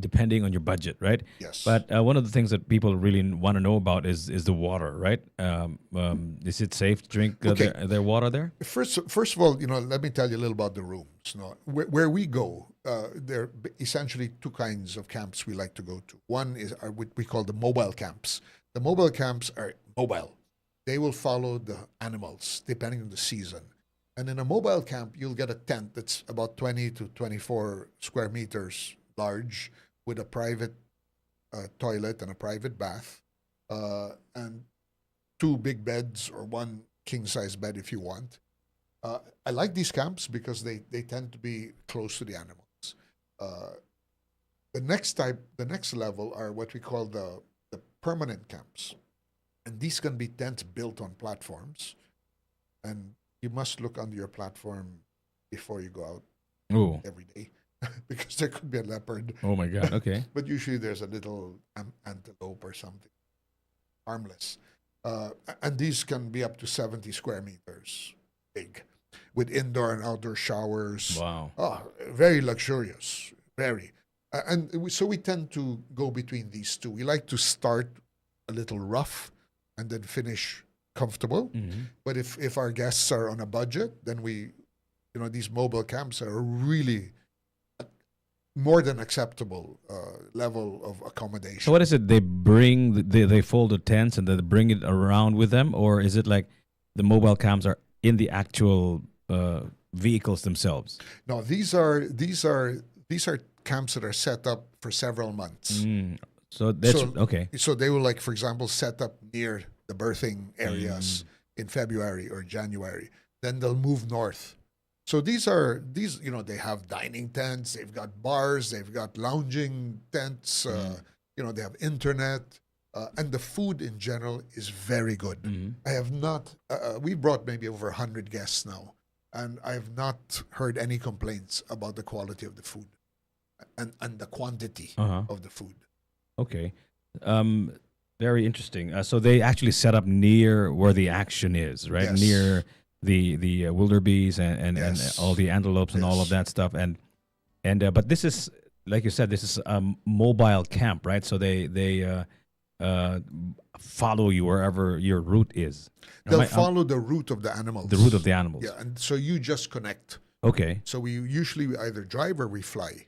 depending on your budget, right? Yes. But one of the things that people really want to know about is the water, right? Is it safe to drink Okay. their water there? First of all, let me tell you a little about the rooms. Where we go, there are essentially 2 kinds of camps we like to go to. One are what we call the mobile camps. The mobile camps are mobile. They will follow the animals depending on the season. And in a mobile camp, you'll get a tent that's about 20 to 24 square meters large, with a private toilet and a private bath, and 2 big beds or 1 king-size bed if you want. I like these camps because they tend to be close to the animals. The next level are what we call the permanent camps, and these can be tents built on platforms, and you must look under your platform before you go out Oh, every day, because there could be a leopard, oh my God. Okay. but usually there's a little antelope or something, harmless. And these can be up to 70 square meters big, with indoor and outdoor showers. Wow. Oh, very luxurious, very. So we tend to go between these two. We like to start a little rough and then finish comfortable. Mhm. But if our guests are on a budget, then these mobile camps are really more than acceptable level of accommodation. So what is it? They bring they fold the tents and they bring it around with them, or is it like the mobile cams are in the actual vehicles themselves? No, these are camps that are set up for several months. Mm. So that's So- okay. So they will, like, for example, set up near the birthing areas in February or January. Then they'll move north. So these, they have dining tents, they've got bars, they've got lounging tents, they have internet, and the food in general is very good. Mhm. I have not, we brought maybe over 100 guests now, and I have not heard any complaints about the quality of the food and the quantity Uh-huh. of the food. Okay. Very interesting. So they actually set up near where the action is, right? Yes. Near the wildebeest and Yes. all the antelopes and all of Yes. that stuff. And but this is, like you said, this is a mobile camp, right? So they follow you wherever your route is. They'll follow the route of the animals. the route of the animals. Yeah, and so you just connect. Okay. So we usually either drive or we fly.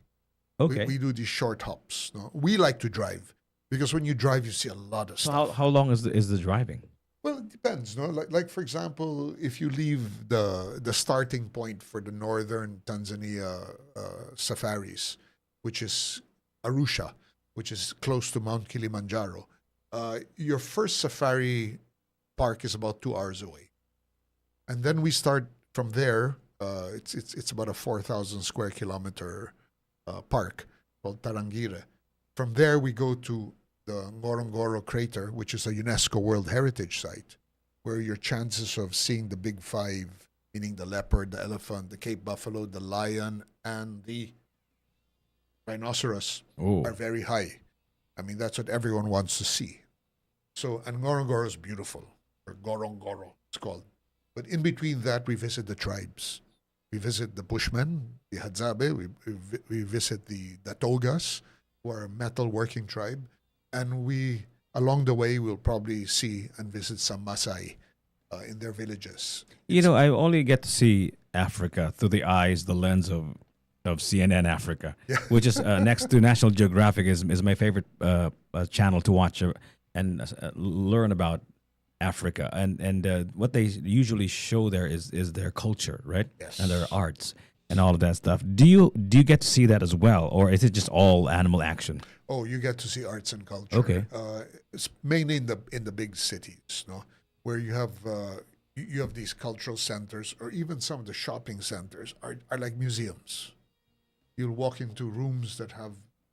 Okay. We do these short hops. No? We like to drive because when you drive, you see a lot of So stuff. how long is the driving? Well, it depends. No, like for example, if you leave the starting point for the northern Tanzania safaris, which is Arusha, which is close to Mount Kilimanjaro, your first safari park is about 2 hours away, and then we start from there. It's about a 4,000 square kilometer park called Tarangire. From there, we go to the Ngorongoro crater, which is a UNESCO World Heritage Site, where your chances of seeing the big five, meaning the leopard, the elephant, the Cape buffalo, the lion, and the rhinoceros, Oh. are very high. I mean, that's what everyone wants to see. So, and Ngorongoro is beautiful, or Gorongoro, it's called. But in between that, we visit the tribes. We visit the Bushmen, the Hadzabe, we visit the Datogas, who are a metal working tribe. And along the way, we'll probably see and visit some Maasai in their villages. You know, I only get to see Africa through the eyes, the lens of CNN Africa, which is next to National Geographic is my favorite channel to watch and learn about Africa. And what they usually show there is their culture, right? Yes. And their arts and all of that stuff. Do you get to see that as well, or is it just all animal action? Oh, you get to see arts and culture. Okay. It's mainly in the big cities, no, where you have you have these cultural centers, or even some of the shopping centers are like museums. You'll walk into rooms that have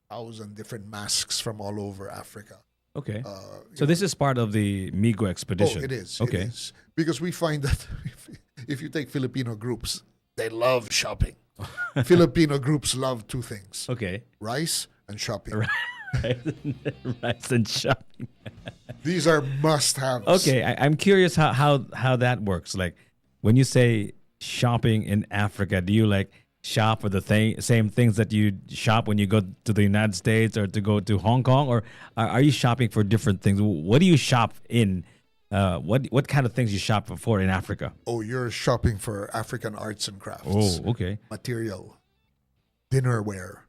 1,000 different masks from all over Africa. Okay. You So this is part of the Migo expedition. Oh, it is. Okay. It is. Because we find that if you take Filipino groups, they love shopping. Filipino groups love two things: Okay. rice and shopping. Rice and shopping. These are must-haves. Okay, I'm curious how that works. Like when you say shopping in Africa, do you like shop for the same things that you shop when you go to the United States or to go to Hong Kong, or are you shopping for different things? What do you shop in? What kind of things you shop for in Africa? Oh, you're shopping for African arts and crafts. Oh, okay. Material, dinnerware,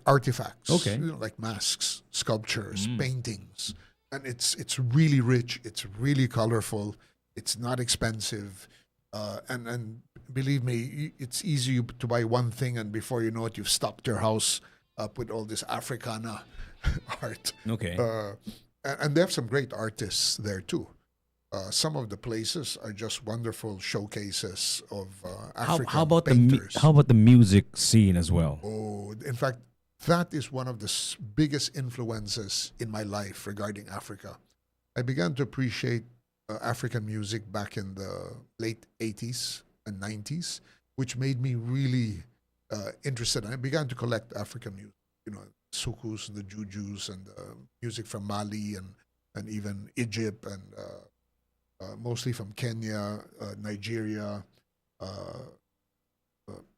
artifacts. Okay. Like masks, sculptures, paintings, and it's really rich. It's really colorful. It's not expensive, and believe me, it's easy to buy one thing, and before you know it, you've stocked your house up with all this Africana art. Okay. And they have some great artists there too. Some of the places are just wonderful showcases of African how about painters. how about the music scene as well? Oh, in fact, that is one of the biggest influences in my life regarding Africa. I began to appreciate African music back in the late 80s and 90s, which made me really interested. I began to collect African music, sukus and the jujus and music from Mali and even Egypt and mostly from Kenya, Nigeria,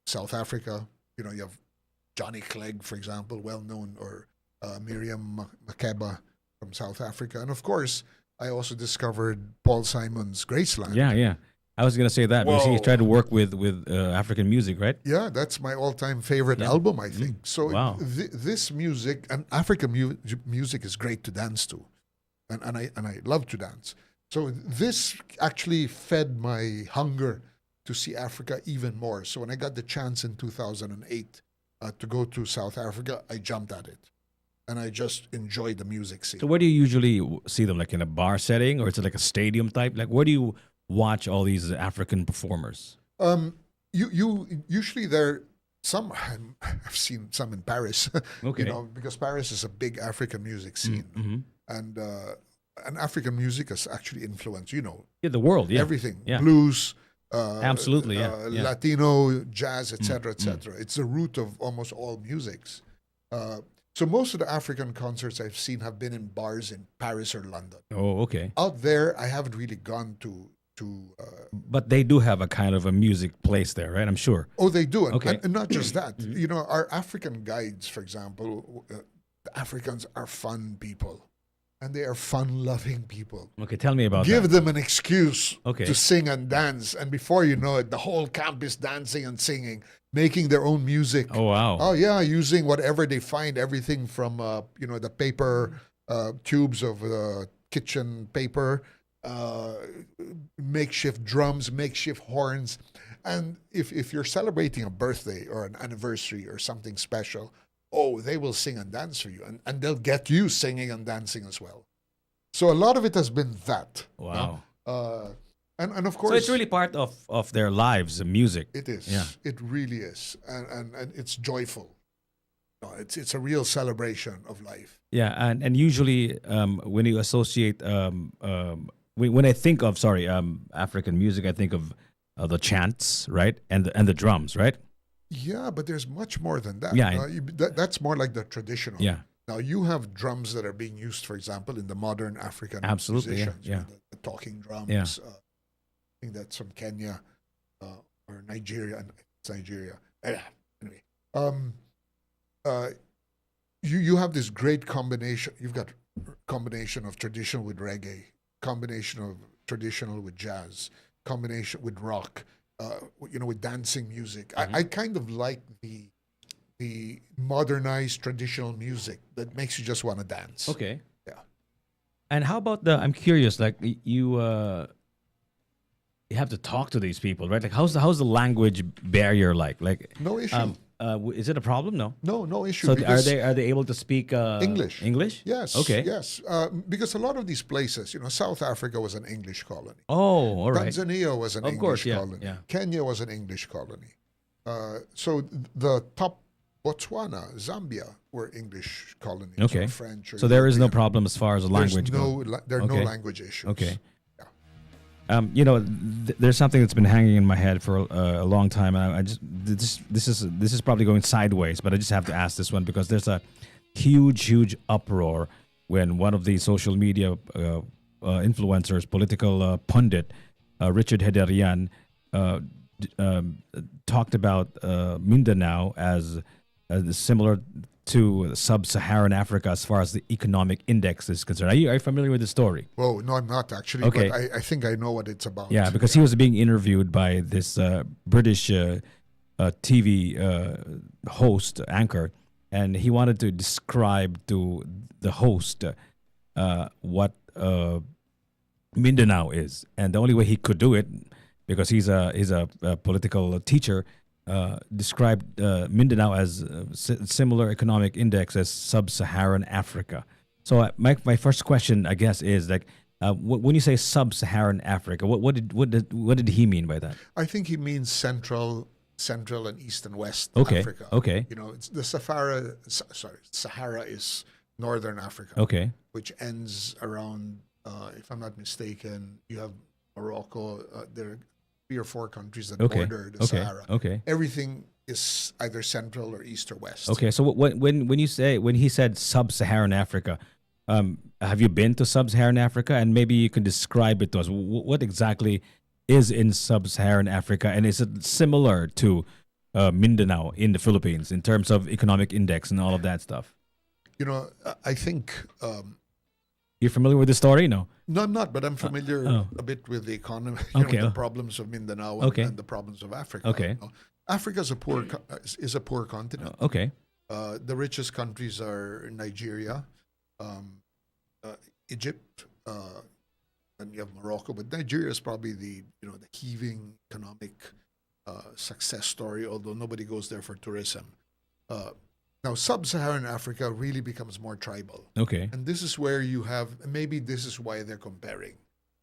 South Africa. You have Johnny Clegg, for example, well known, or Miriam Makeba from South Africa. And of course, I also discovered Paul Simon's Graceland. Yeah, yeah. I was gonna say that because Whoa. he tried to work with African music, right? Yeah, that's my all-time favorite Yeah. album, I think. So Wow. this music and African music is great to dance to, and I love to dance. So this actually fed my hunger to see Africa even more. So when I got the chance in 2008 to go to South Africa, I jumped at it, and I just enjoyed the music scene. So where do you usually see them? Like in a bar setting, or is it like a stadium type? Like where do you watch all these African performers? You usually there some I've seen some in Paris, Okay. because Paris is a big African music scene, Mm-hmm. and African music has actually influenced Yeah, the world. Yeah. everything, Yeah. blues, Absolutely, yeah, yeah. Latino, jazz, etc., etc. It's the root of almost all musics. So most of the African concerts I've seen have been in bars in Paris or London. Oh, okay. Out there, I haven't really gone to. But they do have a kind of a music place there, right? I'm sure. Oh, they do, Okay. and not just that. Our African guides, for example, the Africans are fun people, and they are fun-loving people. Okay, tell me about Give that. them an excuse Okay. to sing and dance, and before you know it, the whole camp is dancing and singing, making their own music. Oh, wow. Oh yeah, using whatever they find, everything from the paper tubes of kitchen paper, makeshift drums, makeshift horns, and if you're celebrating a birthday or an anniversary or something special, they will sing and dance for you, and they'll get you singing and dancing as well. So a lot of it has been that. Wow. And of course, So it's really part of their lives, the music. it is. Yeah. It really is, and it's joyful. No, it's a real celebration of life. Yeah, and usually when you associate when I think of African music, I think of the chants, right, and the drums, right? Yeah, but there's much more than that. Yeah, That's more like the traditional. Yeah, Now you have drums that are being used, for example, in the modern African Absolutely, yeah, musicians. yeah. The talking drums. Yeah. I think that's from Kenya or Nigeria. And it's Nigeria. Anyway, you have this great combination. You've got combination of traditional with reggae, combination of traditional with jazz, combination with rock, with dancing music. I kind of like the modernized traditional music that makes you just want to dance. okay. Yeah. And how about I'm curious, like you have to talk to these people, right? Like how's the language barrier like? Like No issue. is it a problem? No. No issue. So because- are they able to speak English. English? Yes. Okay. Yes. Because a lot of these places, South Africa was an English colony. Oh, all right. Tanzania was an Of English course, yeah, colony. yeah. Kenya was an English colony. So the top Botswana, Zambia were English colonies. Okay. Or French. Or So there is no European. problem as far as the language goes. There are no Okay. language issues. Okay. Yeah. There's something that's been hanging in my head for a long time, and I just this is probably going sideways, but I just have to ask this one because there's a huge uproar when one of the social media influencers, political pundit, Richard Hederian, talked about Mindanao as similar to sub-Saharan Africa as far as the economic index is concerned. Are you familiar with the story? Well, no, I'm not actually. Okay. But I think I know what it's about. Yeah, because he was being interviewed by this British TV host, anchor, and he wanted to describe to the host what Mindanao is. And the only way he could do it, because he's a political teacher, described Mindanao as similar economic index as sub-Saharan Africa. So my first question, I guess, is like, when you say sub-Saharan Africa, what did he mean by that? I think he means Central Central and East and West Okay. Africa. Okay. You know, it's the Sahara is Northern Africa, Okay. which ends around, if I'm not mistaken, you have Morocco. There are 3 or 4 countries that Okay. border the Okay. Sahara. Okay. Everything is either Central or East or West. Okay. So when he said sub-Saharan Africa, have you been to sub-Saharan Africa? And maybe you can describe it to us. What exactly is in sub-Saharan Africa, and is it similar to Mindanao in the Philippines in terms of economic index and all of that stuff? You know, I think, You're familiar with the story? No. no, I'm not, but I'm familiar oh. a bit with the economy, Okay. the problems of Mindanao and, Okay. and the problems of Africa. Okay. You know. Africa is a poor continent. Okay. The richest countries are Nigeria, Egypt, and you have Morocco. But Nigeria is probably the heaving economic success story. Although nobody goes there for tourism. Now, sub-Saharan Africa really becomes more tribal, Okay. and this is where you have maybe this is why they're comparing,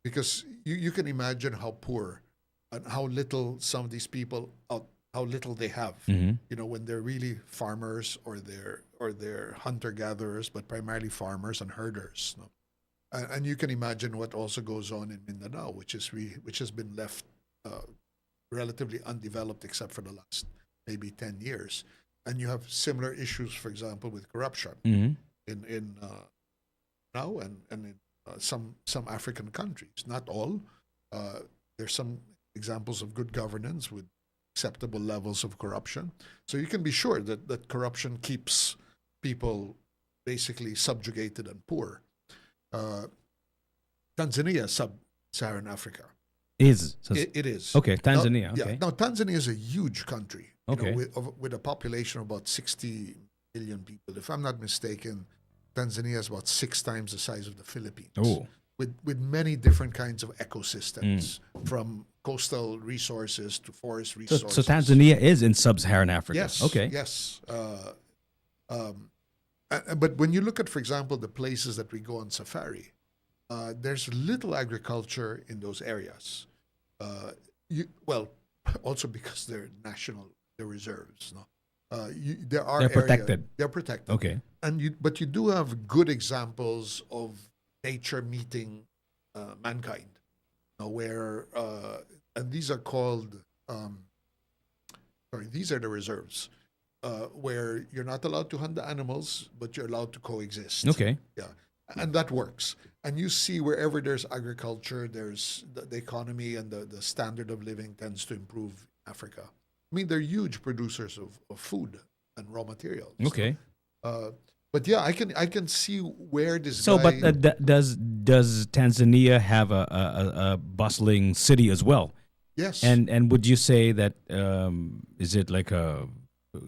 because you can imagine how poor and how little some of these people how little they have. Mm-hmm. You know, when they're really farmers or they're hunter gatherers, but primarily farmers and herders. No? And you can imagine what also goes on in Mindanao, which has been left relatively undeveloped except for the last maybe 10 years. And you have similar issues, for example, with corruption Mm-hmm. in now and in some African countries. Not all. There's some examples of good governance with acceptable levels of corruption. So you can be sure that corruption keeps people basically subjugated and poor. Tanzania, sub-Saharan Africa. It is. Okay, Tanzania. Now, Okay. Now, Tanzania is a huge country. Okay. With a population of about 60 million people. If I'm not mistaken, Tanzania is about 6 times the size of the Philippines. Oh. With many different kinds of ecosystems, from coastal resources to forest So, resources. so Tanzania is in sub-Saharan Africa. Yes. Okay. Yes. But when you look at, for example, the places that we go on safari, there's little agriculture in those areas. Also because they're reserves. No, there are They're protected. They're protected. Okay. But you do have good examples of nature meeting mankind, where and these are called these are the reserves, where you're not allowed to hunt the animals, but you're allowed to coexist. Okay. Yeah, and that works. And you see wherever there's agriculture, there's the economy and the standard of living tends to improve in Africa. I mean, they're huge producers of food and raw materials. Okay. But yeah, I can see where this. So, guy, but does Tanzania have a bustling city as well? yes, And would you say that is it like a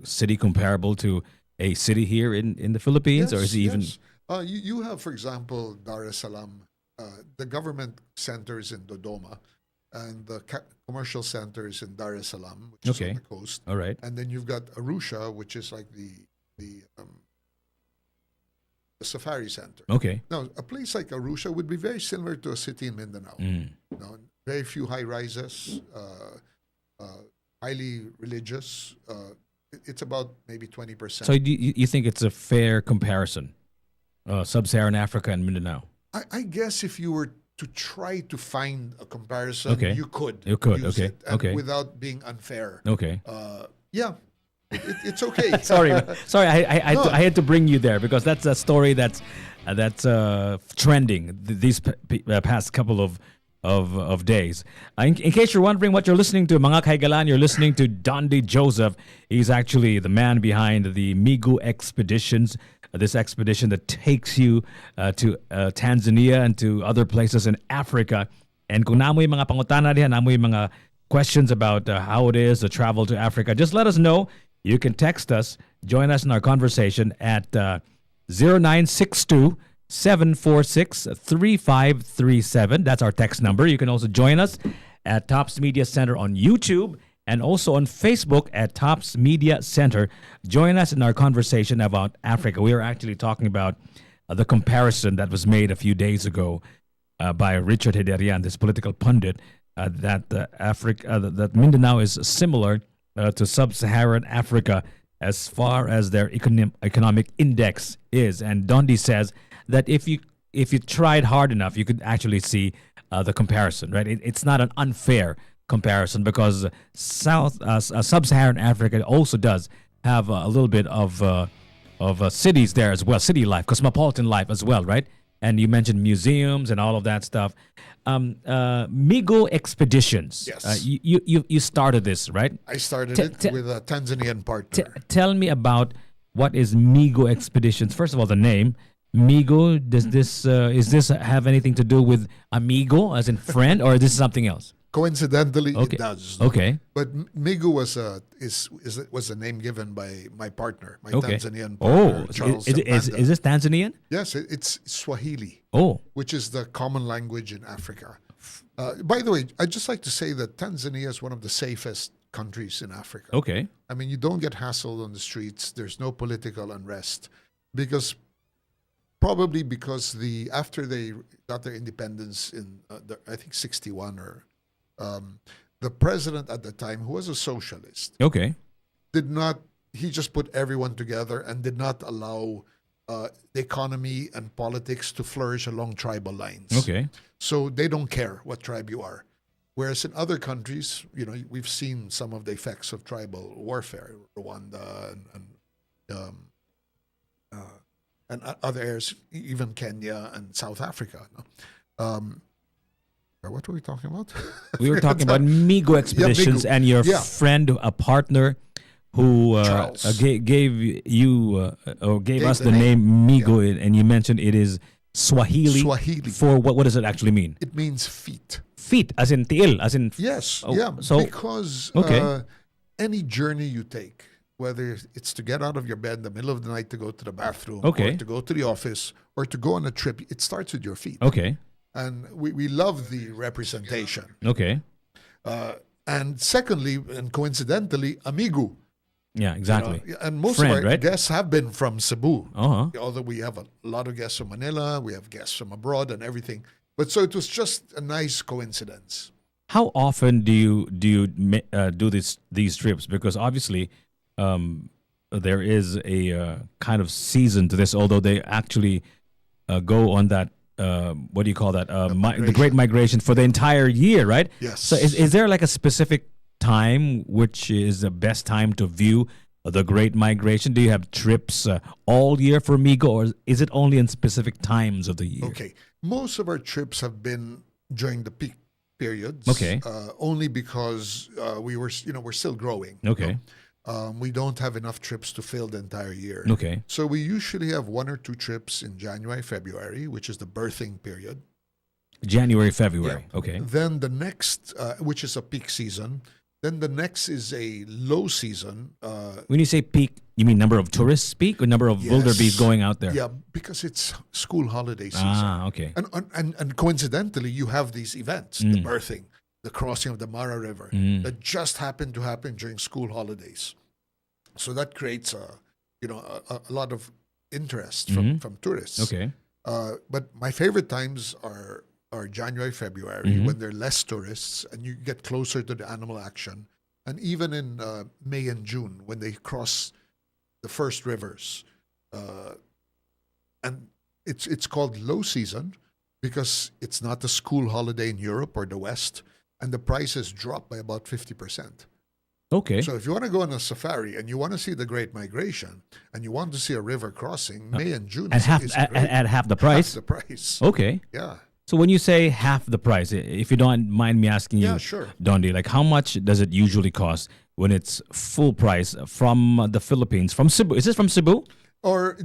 city comparable to a city here in the Philippines, or is it even? Yes. You have, for example, Dar es Salaam. The government center is in Dodoma, and the commercial center is in Dar es Salaam, which is Okay. on the coast. All right. And then you've got Arusha, which is like the safari center. Okay. Now, a place like Arusha would be very similar to a city in Mindanao. Mm. Very few high rises, highly religious. It's about maybe 20%. So do you think it's a fair comparison, sub-Saharan Africa and Mindanao? I guess if you were to try to find a comparison, Okay. you could. You could, use okay, it, and okay. without being unfair. Okay. Yeah, it's okay. Sorry, I No. I had to bring you there because that's a story that's trending these past couple of days. In case you're wondering what you're listening to, mga kaigalan, you're listening to Dondi Joseph. He's actually the man behind the Migu expeditions. This expedition that takes you to Tanzania and to other places in Africa. And kung namo yung mga pangutana diyan, namo yung mga questions about how it is to travel to Africa, just let us know. You can text us, join us in our conversation at 0962 746 3537. That's our text number. You can also join us at Tops Media Center on YouTube and also on Facebook at Tops Media Center. Join us in our conversation about Africa. We are actually talking about the comparison that was made a few days ago by Richard Hederian, this political pundit, that Mindanao is similar to sub-Saharan Africa as far as their economic index is. And Dondi says that if you tried hard enough, you could actually see the comparison, right? It's not an unfair comparison because sub-Saharan Africa also does have a little bit of cities there as well, city life, cosmopolitan life as well, right? And you mentioned museums and all of that stuff. Migo Expeditions. Yes. You started this, right? I started it with a Tanzanian partner. Tell me about what is Migo Expeditions. First of all, the name Migo. Does this is this have anything to do with amigo, as in friend, or is this something else? Coincidentally, Okay. it does. Okay. But Migu was a name given by my partner, my Okay. Tanzanian partner, Oh, Charles is Zapanda. this Tanzanian? Yes, it's Swahili, Oh, which is the common language in Africa. By the way, I'd just like to say that Tanzania is one of the safest countries in Africa. okay. I mean, you don't get hassled on the streets. There's no political unrest probably because after they got their independence in I think 61 or the president at the time, who was a socialist, Okay. he just put everyone together and did not allow the economy and politics to flourish along tribal lines. Okay. So they don't care what tribe you are. Whereas in other countries, we've seen some of the effects of tribal warfare, Rwanda and other areas, even Kenya and South Africa. No? What were we talking about? We were talking about Migo Expeditions Migo. and your Yeah. friend, a partner who Charles. gave you or gave us the the name name. Migo, and you mentioned it is Swahili. Swahili. For what does it actually mean? It means feet. Feet, as in tiil, as in Yes, Oh, yeah. so- Because okay. any journey you take, whether it's to get out of your bed in the middle of the night to go to the bathroom, Okay. or to go to the office, or to go on a trip, it starts with your feet. Okay. And we love the representation. Okay. And secondly, and coincidentally, Amigu. Yeah, exactly. And most Friend, of our right? guests have been from Cebu. Uh-huh. Although we have a lot of guests from Manila, we have guests from abroad and everything. But so it was just a nice coincidence. How often do you do these trips? Because obviously, there is a kind of season to this. Although they actually go on that what do you call that? The Great Migration for the entire year, right? Yes. So is there like a specific time which is the best time to view the Great Migration? Do you have trips all year for Migo, or is it only in specific times of the year? Okay. Most of our trips have been during the peak periods. Okay. Only because we're still growing. Okay. We don't have enough trips to fill the entire year. Okay. So we usually have 1 or 2 trips in January, February, which is the birthing period. January, February. Okay. Then the next, which is a peak season. Then the next is a low season. When you say peak, you mean number of tourists peak or number of Yes. wildebeest going out there? Yeah, because it's school holiday season. Ah, okay. And coincidentally, you have these events, the birthing, the crossing of the Mara River, that just happened to happen during school holidays. So that creates a lot of interest from tourists. Okay. But my favorite times are January, February, when there are less tourists and you get closer to the animal action. And even in May and June, when they cross the first rivers. And it's called low season because it's not a school holiday in Europe or the West, and the prices drop by about 50%. Okay. So if you want to go on a safari and you want to see the Great Migration and you want to see a river crossing, May and June at half is at, great. at half the price. Half the price. Okay. Yeah. So when you say half the price, if you don't mind me asking you, Yeah, sure. Dondi, like how much does it usually cost when it's full price from the Philippines, from Cebu? Is this from Cebu? Or,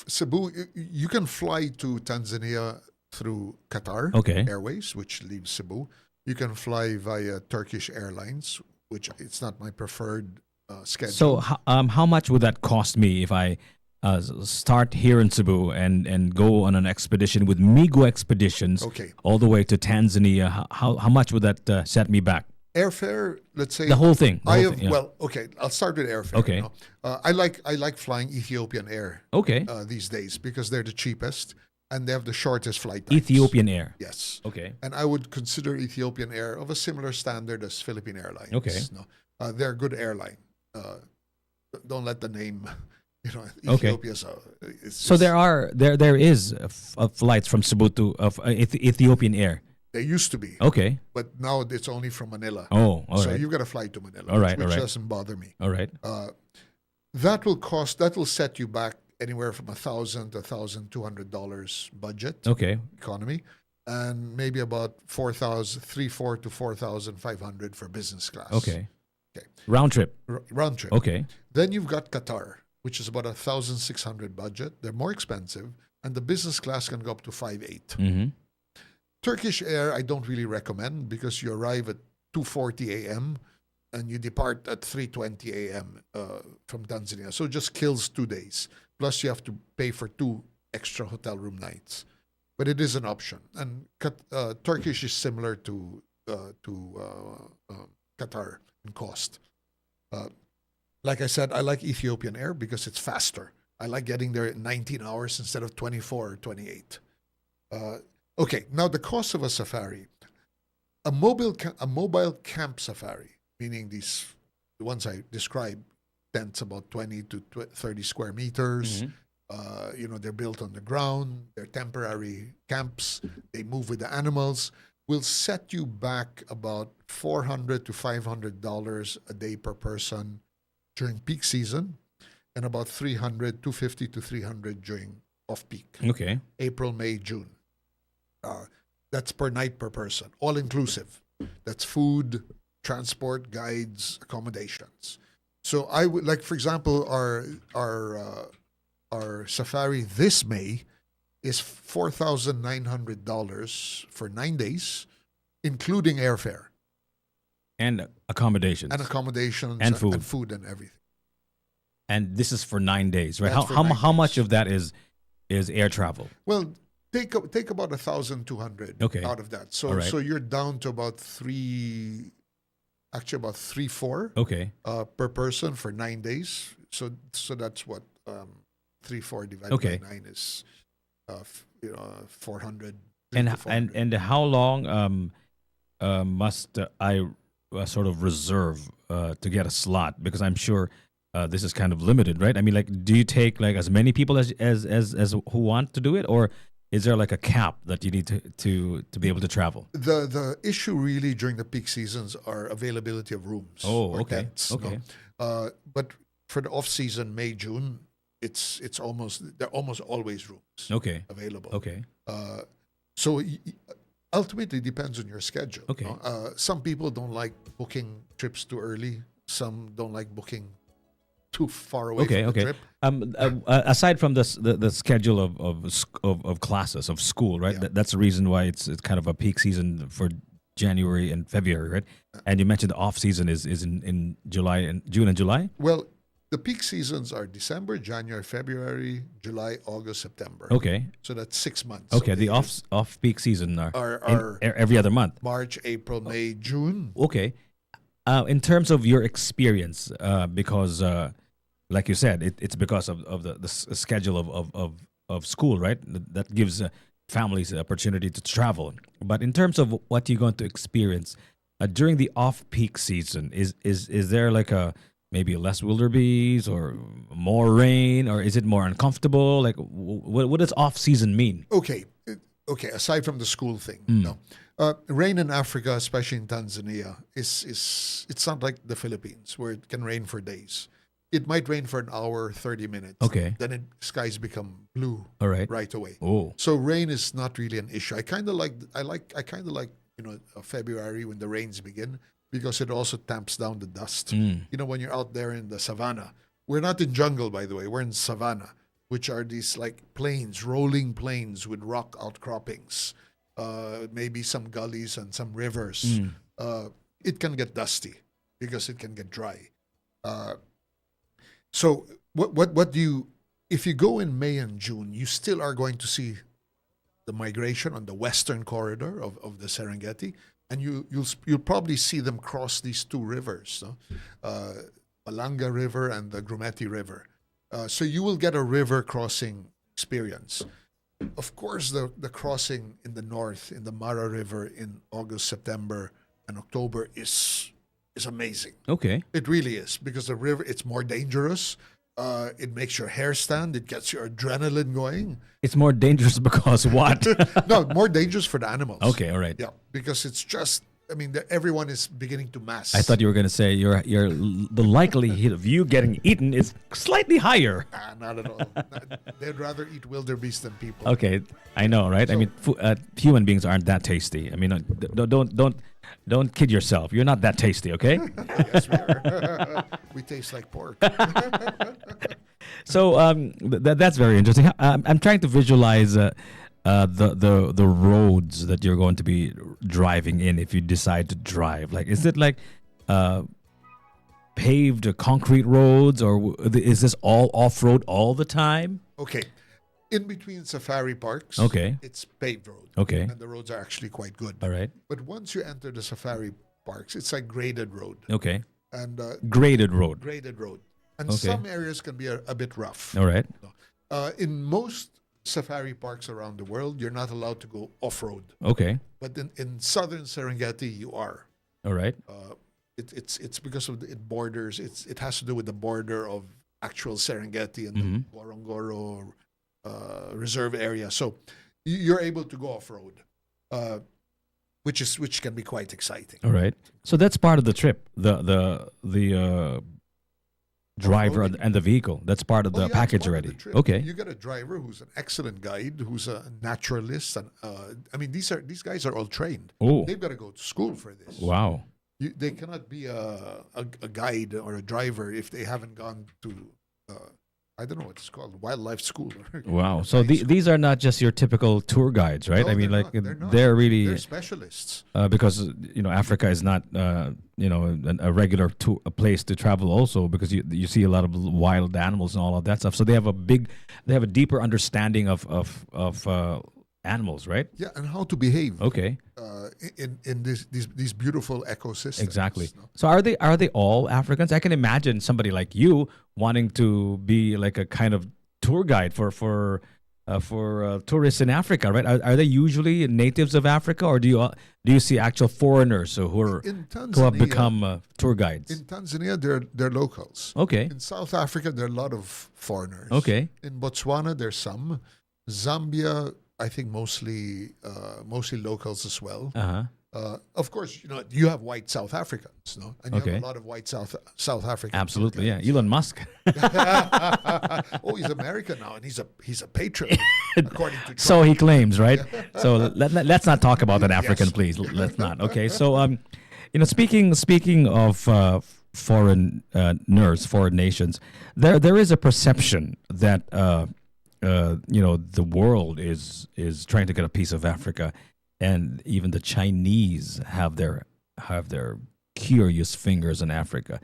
Cebu, you can fly to Tanzania through Qatar Okay. Airways, which leaves Cebu. You can fly via Turkish Airlines, which it's not my preferred schedule. So how much would that cost me if I start here in Cebu and go on an expedition with Migo Expeditions Okay. all the way to Tanzania? How much would that set me back? Airfare, let's say The whole thing. the I whole have thing, yeah. okay. I'll start with airfare. Okay. I like flying Ethiopian Air Okay. these days because they're the cheapest. and they have the shortest flight times. Ethiopian Air. Yes. Okay. And I would consider Ethiopian Air of a similar standard as Philippine Airlines. Okay. No, they're a good airline. Don't let the name, Okay. Ethiopia's. So there is flights from Cebu to Ethiopian Air. They used to be, Okay. but now it's only from Manila. Oh, all so right. you've got to fly to Manila, All right, which all right. doesn't bother me. All right. That will set you back anywhere from $1,000 to $1,200 budget Okay. economy, and maybe about 4,400 to 4,500 for business class. Okay. Okay. Round trip. Round trip. Okay. Then you've got Qatar, which is about 1,600 budget. They're more expensive, and the business class can go up to 5,800. Mm-hmm. Turkish Air, I don't really recommend because you arrive at 2:40 a.m. and you depart at 3:20 a.m. From Tanzania. So it just kills 2 days. Plus, you have to pay for 2 extra hotel room nights. But it is an option. And Turkish is similar to Qatar in cost. Like I said, I like Ethiopian Air because it's faster. I like getting there in 19 hours instead of 24 or 28. Okay, now the cost of a safari. A mobile camp safari, meaning the ones I described, tents about 20 to 30 square meters. They're built on the ground. They're temporary camps. They move with the animals. Will set you back about $400 to $500 a day per person during peak season, and about $250 to $300 during off peak. Okay. April, May, June. That's per night per person, all inclusive. That's food, transport, guides, accommodations. So I would like, for example, our safari this May is $4,900 for 9 days, including airfare And accommodations. and accommodations And food. and food and everything. And this is for 9 days, right? That's for How 9 how much days. of that is air travel? Well, take about 1,200 Okay. out of that. So All right. so you're down to about about 3-4 Okay. per person for 9 days. So that's what 3-4 divided Okay. by 9 is 400. And to 400. and how long must I sort of reserve to get a slot? Because I'm sure this is kind of limited, right? I mean, like, do you take like as many people as who want to do it, or is there like a cap that you need to be able to travel? The issue really during the peak seasons are availability of rooms. Oh, or okay. tents, Okay. but for the off season, May, June, it's almost always rooms Okay. available. Okay. So ultimately depends on your schedule. Okay. Some people don't like booking trips too early. Some don't like booking too far away Okay. from the Okay. trip. Aside from the schedule of classes of school, right? Yeah. That's the reason why it's kind of a peak season for January and February, right? And you mentioned the off season is in July and June and July. Well, the peak seasons are December, January, February, July, August, September. Okay. So that's 6 months. Okay. of The year. off peak season Are every other month. March, April, May, June. Okay. In terms of your experience, because like you said, it's because of the schedule of school, right? That gives families the opportunity to travel. But in terms of what you're going to experience during the off-peak season, is there like maybe less wildebeest or more rain, or is it more uncomfortable? Like, what does off-season mean? Okay. Aside from the school thing, no. Rain in Africa, especially in Tanzania, it's not like the Philippines where it can rain for days. It might rain for an hour, 30 minutes. Okay. Then skies become blue All right. right away. Oh, So rain is not really an issue. I kind of like February when the rains begin because it also tamps down the dust. When you're out there in the savannah. We're not in jungle, by the way. We're in savannah, which are these like plains, rolling plains with rock outcroppings, maybe some gullies and some rivers. It can get dusty because it can get dry. So what do you, if you go in May and June, you still are going to see the migration on the western corridor of the Serengeti, and you'll probably see them cross these two rivers, Balanga River and the Grumeti River. So you will get a river crossing experience. Of course, the crossing in the north in the Mara River in August, September, and October is amazing. Okay. It really is because the river it's more dangerous. It makes your hair stand. It gets your adrenaline going. It's more dangerous because what? No, more dangerous for the animals. Okay, all right. Yeah, because it's just. I mean, everyone is beginning to mass. I thought you were going to say the likelihood of you getting eaten is slightly higher. Not at all. They'd rather eat wildebeest than people. Okay, I know, right? I mean, human beings aren't that tasty. I mean, don't kid yourself. You're not that tasty, okay? Yes, we are. We taste like pork. So that's very interesting. I'm trying to visualize the roads that you're going to be driving in if you decide to drive. Like, is it like paved concrete roads, or is this all off road all the time? Okay. In between safari parks, Okay. it's paved road. Okay. And the roads are actually quite good. All right. But once you enter the safari parks, it's like graded road. Okay. And Graded road. graded road. And Okay. some areas can be a bit rough. All right. In most safari parks around the world, you're not allowed to go off road. Okay. But in southern Serengeti, you are. All right. It's because of it borders. It has to do with the border of actual Serengeti and Mm-hmm. the Ngorongoro reserve area. So you're able to go off road, which can be quite exciting. All right. So that's part of the trip. The driver Off-roading. and the vehicle. That's part of Oh, the yeah, it's package part of already. the trip. Okay. You get a driver who's an excellent guide, who's a naturalist, and I mean these guys are all trained. Oh. They've got to go to school for this. Wow. They cannot be a guide or a driver if they haven't gone to I don't know what it's called, wildlife school. Wow. So Guide school. these are not just your typical tour guides, right? No, I mean, they're like not. They're not. they're really They're specialists. because Africa is not a regular a place to travel also, because you see a lot of wild animals and all of that stuff. So they have a deeper understanding of animals, right? Yeah, and how to behave Okay. in these beautiful ecosystems. Exactly. no? So are they all Africans? I can imagine somebody like you wanting to be like a kind of tour guide for tourists in Africa, right? Are they usually natives of Africa, or do you see actual foreigners who In who have Tanzania, become tour guides? in Tanzania, they're locals. Okay. In South Africa, there are a lot of foreigners. Okay. In Botswana, there's some. Zambia, I think mostly locals as well. Uh-huh. Of course, you have white South Africans, no? And you Okay. have a lot of white South Africans. Absolutely. Yeah. Elon Musk. Oh, he's American now, and he's a patriot, according to Trump. So he claims, right? So let's not talk about an African, Yes. please. Let's not. Okay. So speaking of foreign foreign nations, there is a perception that the world is trying to get a piece of Africa, and even the Chinese have their curious fingers in Africa.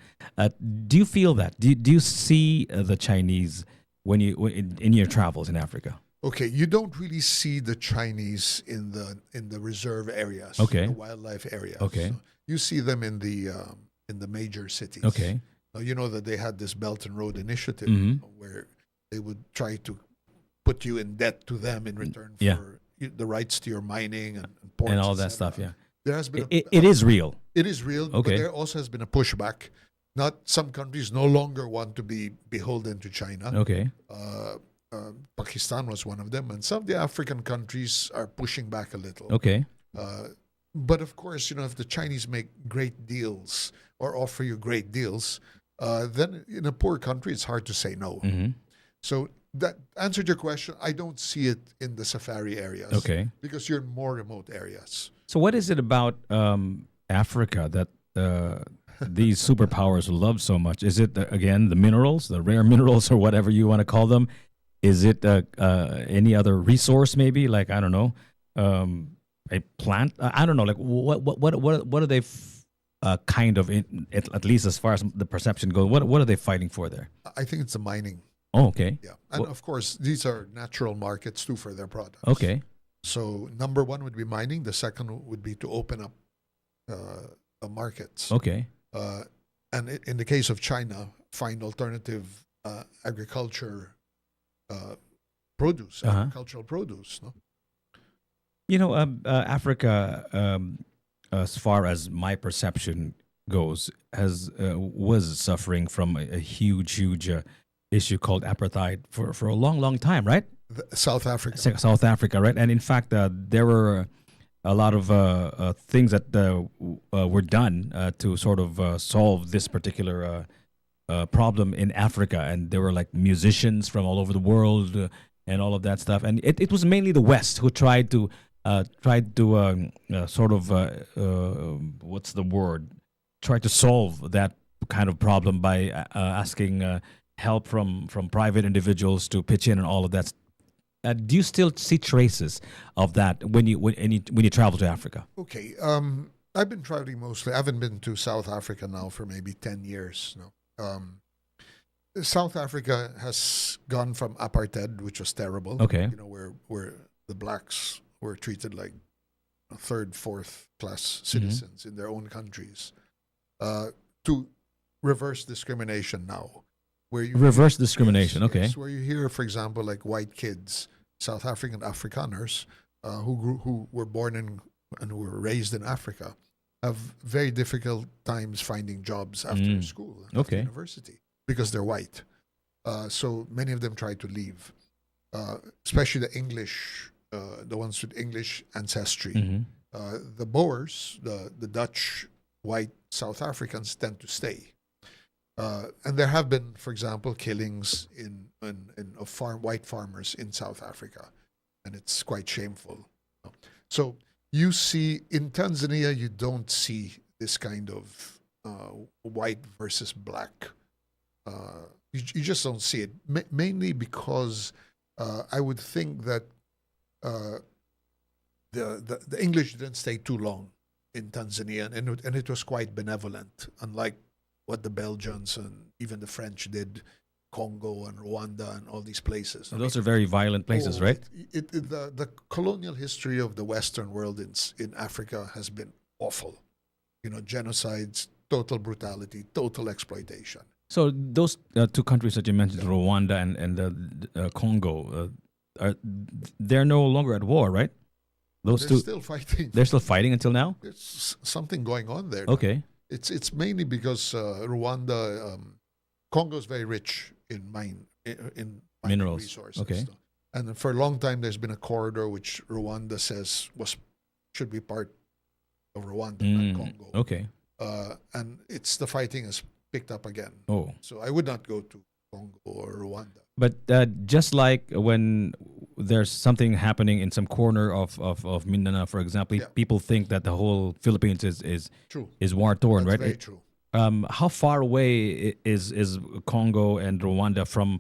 Do you feel that? Do you see the Chinese in your travels in Africa? Okay, you don't really see the Chinese in the reserve areas, Okay. the wildlife areas. Okay. So you see them in the major cities. Okay. Now, you know that they had this Belt and Road Initiative Mhm. where they would try to put you in debt to them in return Yeah. for the rights to your mining and ports And all et that cetera. stuff, yeah. There has been It is real. it is real, but Okay. there also has been a pushback. Not some countries no longer want to be beholden to China. Okay. Pakistan was one of them, and some of the African countries are pushing back a little. Okay. But of course, if the Chinese make great deals or offer you great deals, then in a poor country, it's hard to say no. Hmm. So that answered your question. I don't see it in the safari areas. Okay. Because you're in more remote areas. So what is it about Africa that these superpowers love so much? Is it again the minerals, the rare minerals, or whatever you want to call them? Is it any other resource, maybe, like, I don't know, a plant? I don't know. Like what are they kind of at least as far as the perception goes? What are they fighting for there? I think it's the mining. Oh, okay. Yeah. And Well- of course, these are natural markets too for their products. Okay. So number one would be mining. The second would be to open up markets. Okay. And in the case of China, find alternative agriculture produce, Uh-huh. agricultural produce. No? Africa, as far as my perception goes, has was suffering from a huge issue called apartheid for a long time, right? South Africa. South Africa, right? And in fact, there were a lot of things that were done to sort of solve this particular problem in Africa, and there were like musicians from all over the world and all of that stuff. And it was mainly the West who sort of what's the word? Try to solve that kind of problem by asking help from private individuals to pitch in and all of that. Do you still see traces of that when you travel to Africa? Okay. I've been traveling mostly. I haven't been to South Africa now for maybe 10 years now. South Africa has gone from apartheid, which was terrible. Okay. Where the blacks were treated like third, fourth class citizens in their own countries, to reverse discrimination now. Reverse discrimination, yes, okay. yes, where you hear, for example, like white kids, South African Afrikaners, who were born in and who were raised in Africa, have very difficult times finding jobs after school, after university, because they're white. So many of them try to leave, especially the English, the ones with English ancestry. The Boers, the Dutch white South Africans, tend to stay. And there have been, for example, killings of white farmers in South Africa, and it's quite shameful. So you see, in Tanzania, you don't see this kind of white versus black. You just don't see it, mainly because I would think that the English didn't stay too long in Tanzania, and it was quite benevolent, unlike what the Belgians and even the French did, Congo and Rwanda and all these places. So those are very violent places, right? The colonial history of the Western world in Africa has been awful. Genocides, total brutality, total exploitation. So those two countries that you mentioned, Rwanda and Congo, they're no longer at war, right? Those They're two still fighting. They're still fighting until now? There's something going on there. Okay. It's mainly because Rwanda, Congo is very rich in mining Minerals. resources. Okay. And for a long time, there's been a corridor which Rwanda says should be part of Rwanda, not Congo. Okay. And the fighting has picked up again. Oh. So I would not go to Congo or Rwanda. But just like when there's something happening in some corner of Mindanao, for example, people think that the whole Philippines is True. war torn, That's right? very true. How far away is Congo and Rwanda from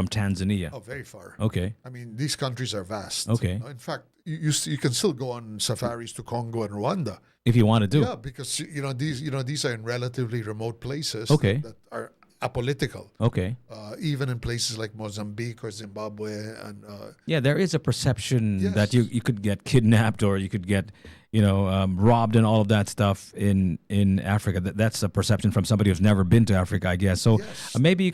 Tanzania? Oh, very far. Okay. I mean, these countries are vast. Okay. In fact, you can still go on safaris to Congo and Rwanda. If you want to do. Yeah, because these are in relatively remote places Okay. that are apolitical. Okay. Even in places like Mozambique or Zimbabwe and Yeah, there is a perception Yes. that you could get kidnapped or you could get robbed and all of that stuff in Africa. That's a perception from somebody who's never been to Africa, I guess. So Yes. maybe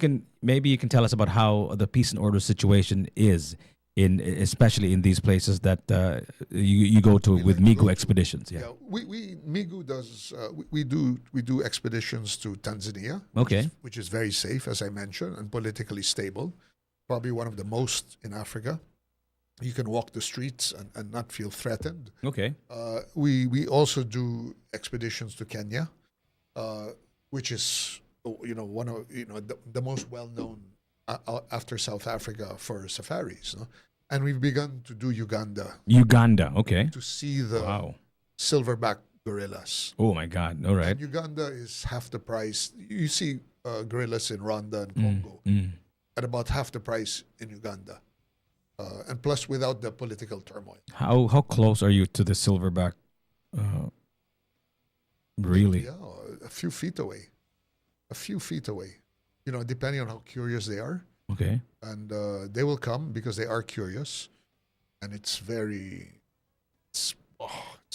you can tell us about how the peace and order situation is especially in these places that you go to with Migu expeditions. Yeah. we Migu does we do expeditions to Tanzania. Okay. Which is very safe, as I mentioned, and politically stable. Probably one of the most in Africa. You can walk the streets and not feel threatened. Okay. We also do expeditions to Kenya, which is one of the most well known after South Africa for safaris. No? And we've begun to do Uganda Uganda. Okay. to see the Wow. silverback gorillas. Oh my God. All right. And Uganda is half the price. You see gorillas in Rwanda and Congo at about half the price in Uganda. And plus without the political turmoil. How close are you to the silverback? Really? Yeah, a few feet away. A few feet away. Depending on how curious they are. Okay. And they will come because they are curious. And it's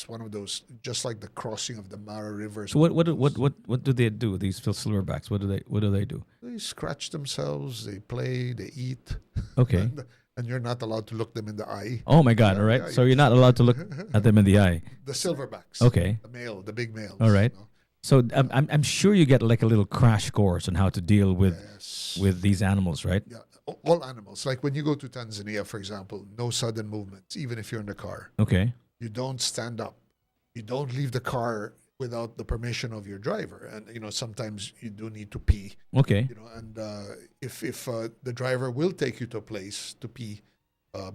one of those, just like the crossing of the Mara River. So what do they do? These silverbacks. What do they do? They scratch themselves, they play, they eat. Okay. and you're not allowed to look them in the eye. Oh my God! Yeah, All right. yeah, So you're not allowed to look at them in the eye. The silverbacks. Okay. The big males. All right. you know. So I'm sure you get like a little crash course on how to deal Yes. with these animals, right? Yeah, all animals. Like when you go to Tanzania, for example, no sudden movements, even if you're in the car. Okay. You don't stand up. You don't leave the car without the permission of your driver. And sometimes you do need to pee. Okay. And if the driver will take you to a place to pee.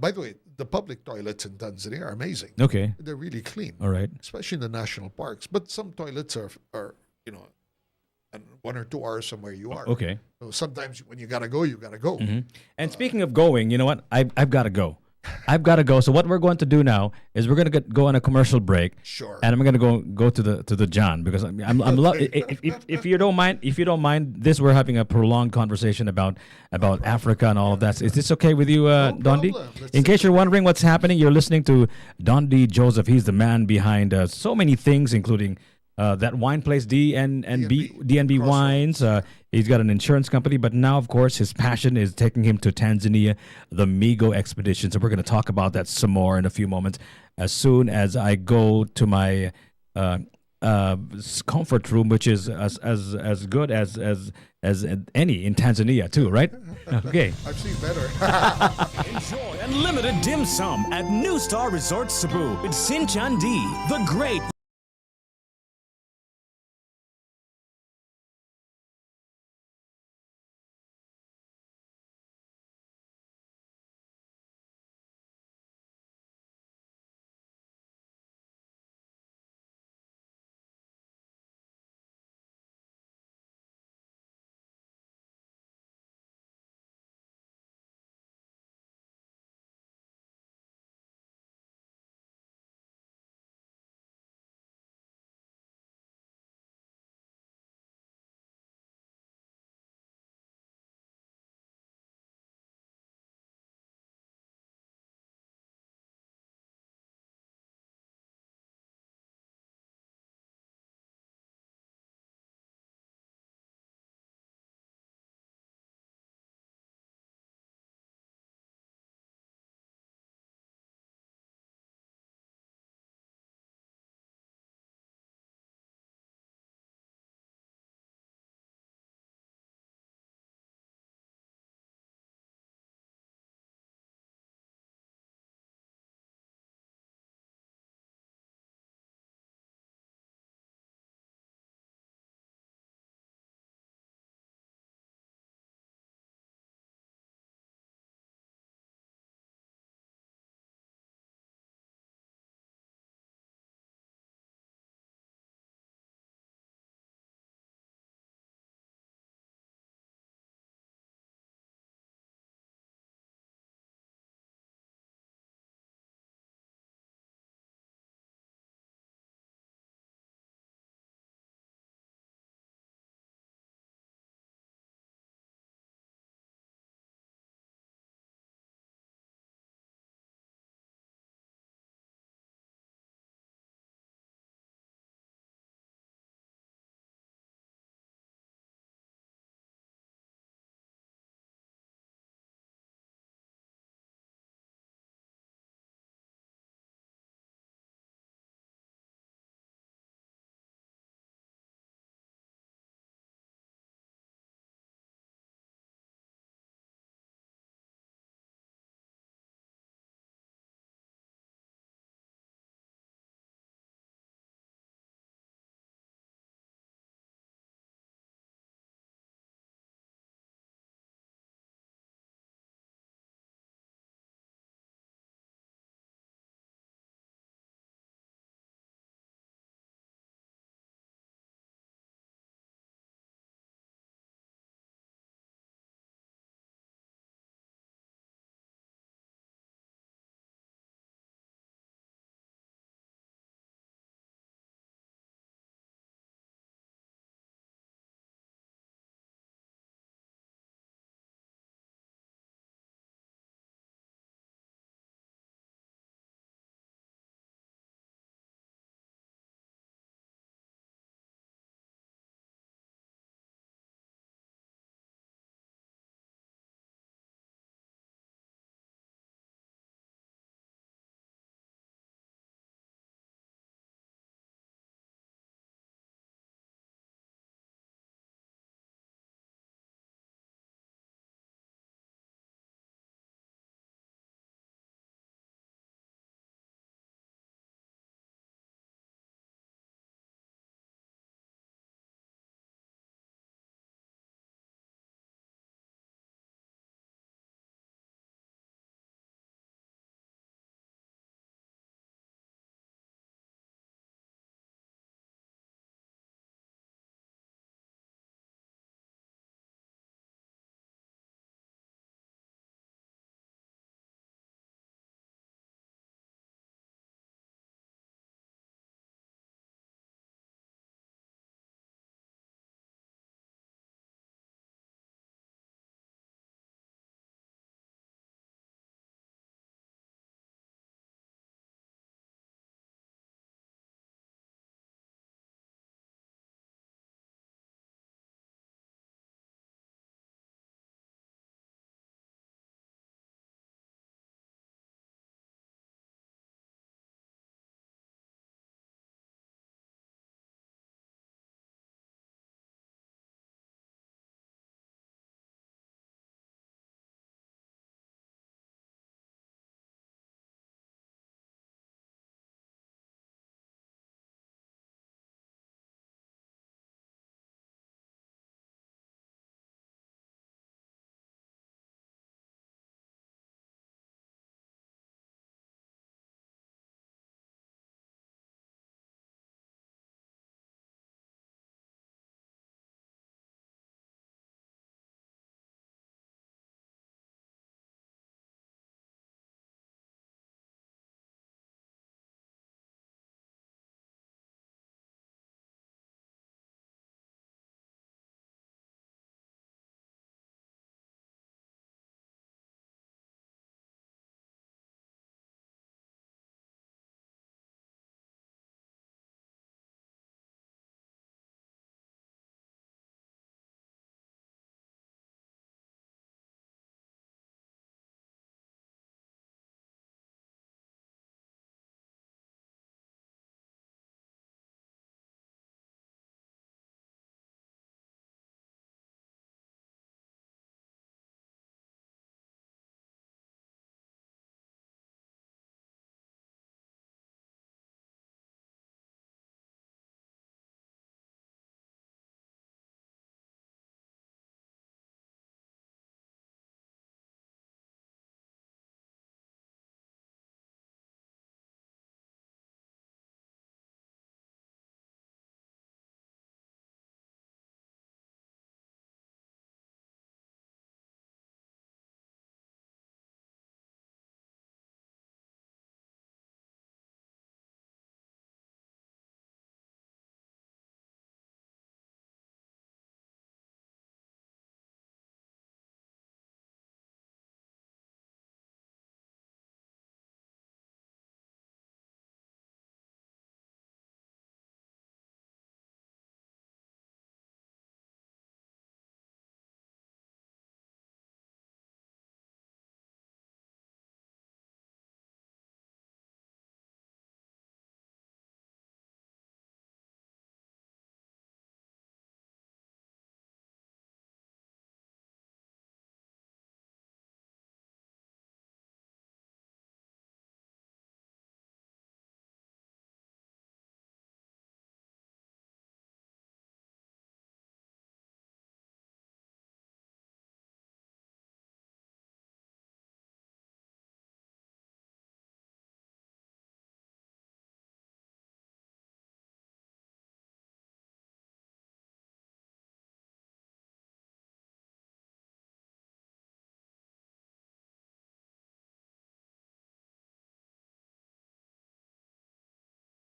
By the way, the public toilets in Tanzania are amazing. Okay. They're really clean, All right. especially in the national parks. But some toilets are and 1 or 2 hours from where you are. Okay. So sometimes when you gotta go, you gotta go. And speaking of going, you know what? I've got to go. I've got to go. So what we're going to do now is we're going to go on a commercial break. Sure. And I'm going to go to the John because if you don't mind this, we're having a prolonged conversation about Africa and all of that. Is this okay with you, Don D? problem. Let's In take case you're wondering what's happening, you're listening to Don D. Joseph. He's the man behind so many things, including that wine place DNB Wines. He's got an insurance company, but now, of course, his passion is taking him to Tanzania, the Migo expedition. So we're going to talk about that some more in a few moments. As soon as I go to my comfort room, which is as good as any in Tanzania too, right? Okay. I've seen better. Enjoy unlimited dim sum at New Star Resort Cebu with Sinchandi, the great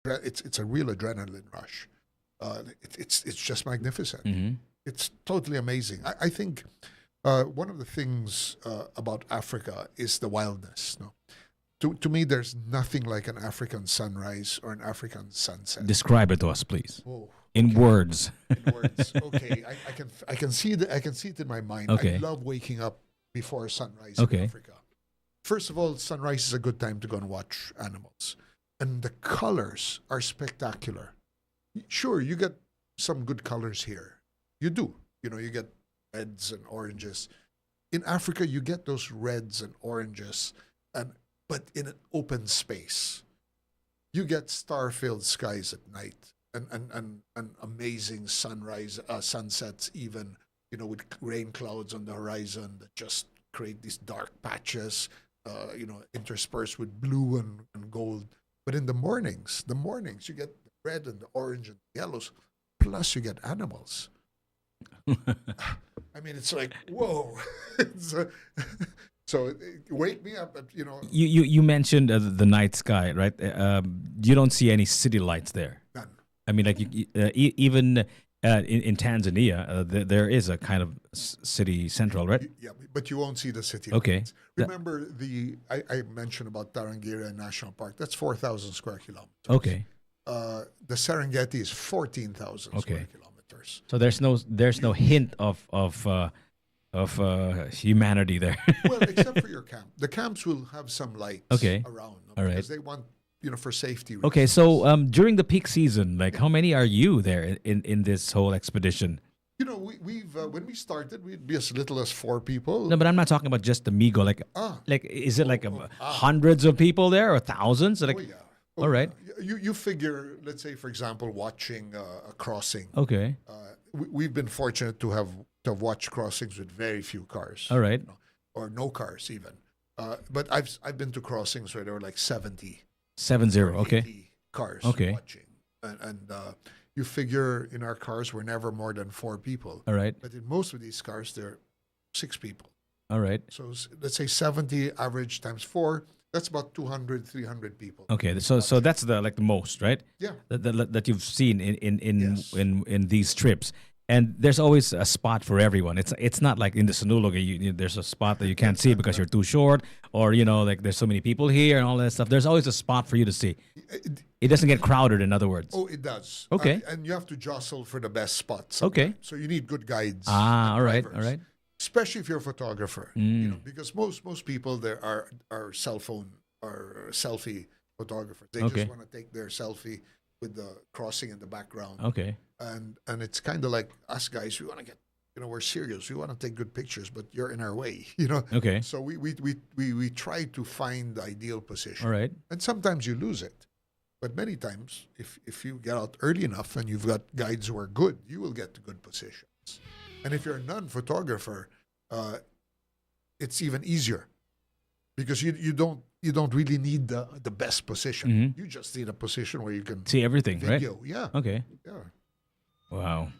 it's a real adrenaline rush. It's just magnificent. Mm-hmm. It's totally amazing. I think one of the things about Africa is the wildness. No, to me, there's nothing like an African sunrise or an African sunset. Describe it to us, please, Oh, in words. in words. Okay, I can see it in my mind. Okay. I love waking up before sunrise Okay. in Africa. First of all, sunrise is a good time to go and watch animals, and the colors are spectacular. Sure, you get some good colors here. You do. You get reds and oranges. In Africa, you get those reds and oranges, but in an open space. You get star-filled skies at night and amazing sunsets, even with rain clouds on the horizon that just create these dark patches, interspersed with blue and gold. But in the mornings, you get the red and the orange and the yellows, plus you get animals. I mean, it's like, whoa. So wake me up You mentioned the night sky, right? You don't see any city lights there. none. I mean, like even in Tanzania, there is a kind of city central, right? Yeah, but you won't see the city Okay. lights. Remember I mentioned about Tarangire National Park. That's 4,000 square kilometers. Okay. The Serengeti is 14,000 Okay. square kilometers. So there's no hint of humanity there. Well, except for your camp. The camps will have some lights Okay. around them All right. because they want, for safety reasons. Okay, so during the peak season, like how many are you there in this whole expedition? We've when we started, we'd be as little as 4 people. No, but I'm not talking about just the Migo. Like is it like hundreds of people there or thousands? Like, Oh, yeah. all right. Yeah. You figure, let's say, for example, watching a crossing. Okay, We've been fortunate to have watched crossings with very few cars. all right. Or no cars even. But I've been to crossings where there were like 70, 70. Okay, 80 cars Okay. watching. And you figure in our cars we're never more than 4 people. all right, But in most of these cars there are 6 people. all right. So let's say 70 average times 4, that's about 200, 300 people. Okay, so that's the most, right? Yeah. That you've seen Yes. in these trips. And there's always a spot for everyone. It's not like in the Sinulog, there's a spot that you can't see because you're too short, or like there's so many people here and all that stuff. There's always a spot for you to see. It doesn't get crowded, in other words. Oh, it does. Okay. And you have to jostle for the best spots. Okay. So you need good guides. Ah, and all right, drivers. all right. Especially if you're a photographer, because most people there are cell phone or selfie photographers. They Okay. just want to take their selfie with the crossing in the background, Okay. and it's kind of like us guys. We want to get, we're serious. We want to take good pictures, but you're in our way, Okay. So we try to find the ideal position, All right. and sometimes you lose it. But many times, if you get out early enough and you've got guides who are good, you will get to good positions. And if you're a non-photographer, it's even easier because you don't really need the best position. Mhm. You just need a position where you can See everything, right? video. Yeah, Okay. yeah. Wow.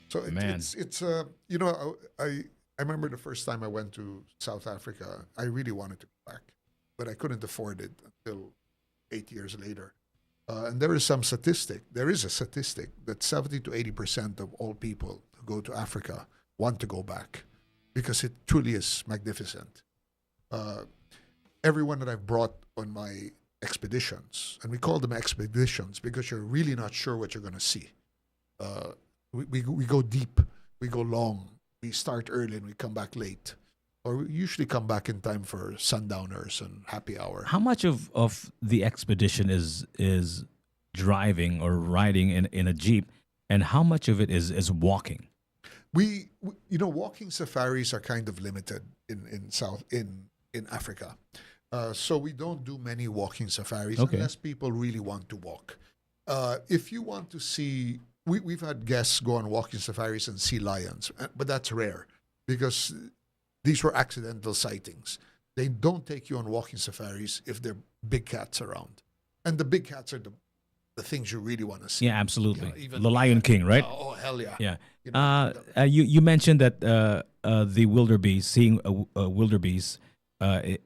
So Man. it's I remember the first time I went to South Africa, I really wanted to go back, but I couldn't afford it until 8 years later. And there is a statistic that 70 to 80% of all people who go to Africa want to go back because it truly is magnificent. Everyone that I've brought on my expeditions, and we call them expeditions because you're really not sure what you're going to see. We go deep, we go long, we start early and we come back late. Or we usually come back in time for sundowners and happy hour. How much of the expedition is driving or riding in a Jeep, and how much of it is walking? We walking safaris are kind of limited in Africa, so we don't do many walking safaris Okay. unless people really want to walk. If you want to see, we've had guests go on walking safaris and see lions, but that's rare because these were accidental sightings. They don't take you on walking safaris if there are big cats around, and the big cats are the things you really want to see. Yeah, absolutely. Yeah, even- The Lion King, right? Oh hell yeah! Yeah. You know, You mentioned that the wildebeest, seeing a wildebeest,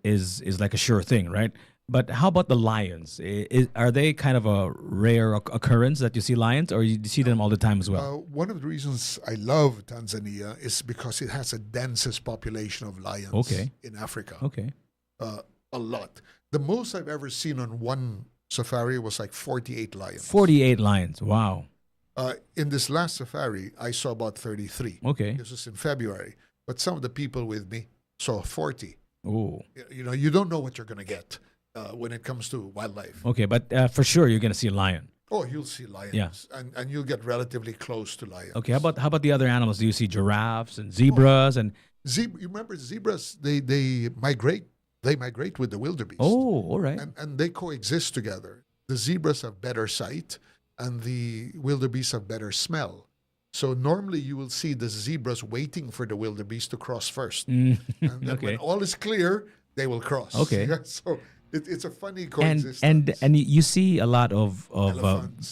is like a sure thing, right? But how about the lions? Are they kind of a rare occurrence that you see lions, or you see them all the time as well? One of the reasons I love Tanzania is because it has the densest population of lions Okay. in Africa. Okay. A lot. The most I've ever seen on one safari was like 48 lions. 48 lions. Wow. In this last safari, I saw about 33. Okay. This was in February. But some of the people with me saw 40. Ooh. You know, you don't know what you're going to get when it comes to wildlife. Okay, but for sure you're going to see a lion. Oh, you'll see lions. Yeah. And you'll get relatively close to lions. Okay, how about the other animals? Do you see giraffes and zebras and You remember zebras? They migrate. They migrate with the wildebeest. Oh, all right. And they coexist together. The zebras have better sight, and the wildebeest have better smell. So normally you will see the zebras waiting for the wildebeest to cross first, and then Okay. when all is clear, they will cross. Okay. So it's a funny and coexistence. and you see a lot of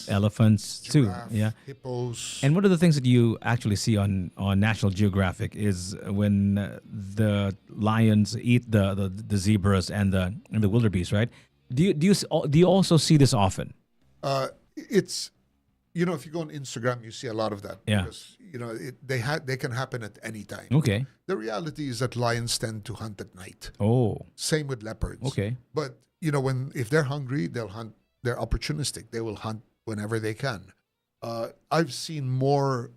elephants too. Giraffe, Yeah. hippos. And one of the things that you actually see on National Geographic is when the lions eat the zebras and the wildebeest, right? Do you also see this often? It's if you go on Instagram, you see a lot of that. Yeah. Because they can happen at any time. Okay. The reality is that lions tend to hunt at night. Oh. Same with leopards. Okay. But if they're hungry, they'll hunt. They're opportunistic. They will hunt whenever they can. I've seen more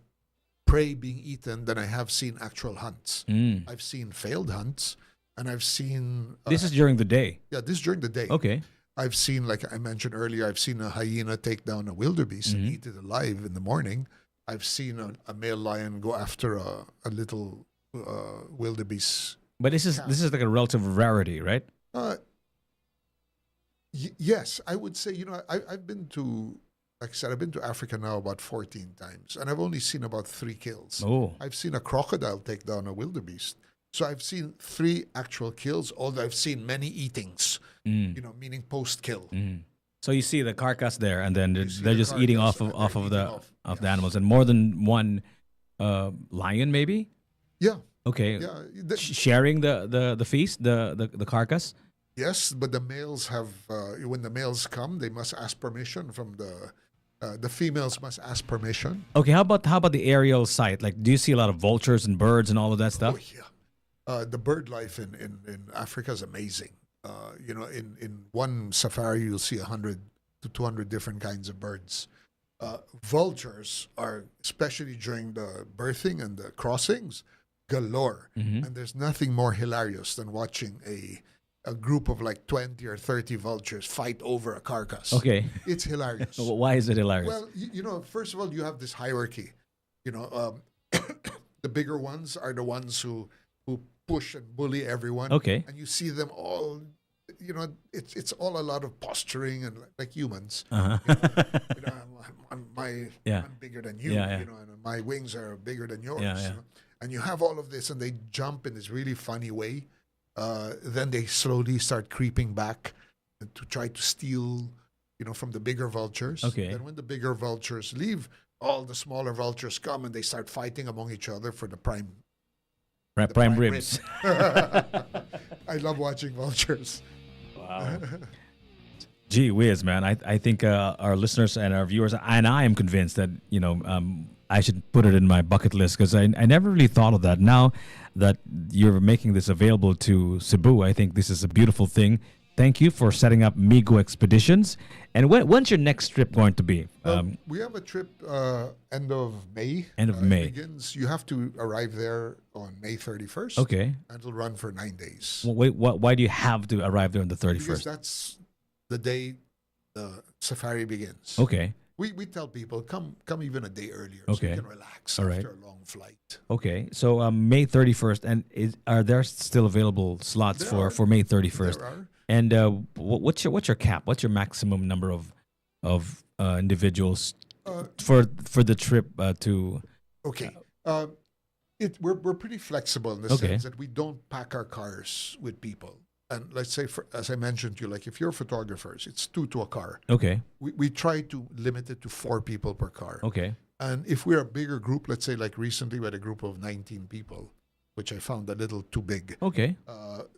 prey being eaten than I have seen actual hunts. I've seen failed hunts, and I've seen This is during the day. this is during the day. Okay. I've seen, like I mentioned earlier, I've seen a hyena take down a wildebeest and eat it alive in the morning. I've seen a male lion go after a little wildebeest. But this is like a relative rarity, right? Yes, I would say, I've been to, like I said, I've been to Africa now about 14 times, and I've only seen about 3 kills. Oh. I've seen a crocodile take down a wildebeest. So I've seen 3 actual kills, although I've seen many eatings, meaning post-kill. So you see the carcass there, and then see they're the just eating off carcass, of and the they're eating the animals, and more than one lion, maybe. Yeah, Okay. yeah. Sharing the feast, the carcass. Yes, but the males have, when the males come, they must ask permission from the females must ask permission. Okay. How about the aerial sight? Like, do you see a lot of vultures and birds and all of that stuff? Oh, yeah. The bird life in Africa is amazing. In one safari, you'll see 100 to 200 different kinds of birds. Vultures are, especially during the birthing and the crossings, galore. And there's nothing more hilarious than watching a group of like 20 or 30 vultures fight over a carcass. Okay. It's hilarious. Why is it hilarious? Well, first of all, you have this hierarchy. The bigger ones are the ones who push and bully everyone. Okay. And you see them all, it's all a lot of posturing and like humans. Uh-huh. I'm bigger than you, Yeah, yeah. and my wings are bigger than yours. Yeah, yeah. And you have all of this, and they jump in this really funny way. Then they slowly start creeping back to try to steal, from the bigger vultures. Okay. Then when the bigger vultures leave, all the smaller vultures come and they start fighting among each other for the prime Prime ribs. I love watching vultures. Wow. Gee whiz, man. I think our listeners and our viewers, and I am convinced that, I should put it in my bucket list, because I never really thought of that. Now that you're making this available to Cebu, I think this is a beautiful thing. Thank you for setting up Migo Expeditions. And when's your next trip going to be? We have a trip end of May. End of May. It begins, you have to arrive there on May 31st. Okay. And it'll run for 9 days. Well, wait, why do you have to arrive there on the Because 31st? that's the day the safari begins. Okay. We tell people, come even a day earlier Okay. so you can relax All right. after a long flight. Okay. So May 31st, and are there still available slots There for are. May 31st? There are. And what's your cap? What's your maximum number of individuals for the trip to? Okay. We're pretty flexible in the Okay. sense that we don't pack our cars with people. And let's say, as I mentioned to you, like if you're photographers, it's 2 to a car. Okay. We try to limit it to 4 people per car. Okay. And if we're a bigger group, let's say like recently we had a group of 19 people, which I found a little too big. Okay.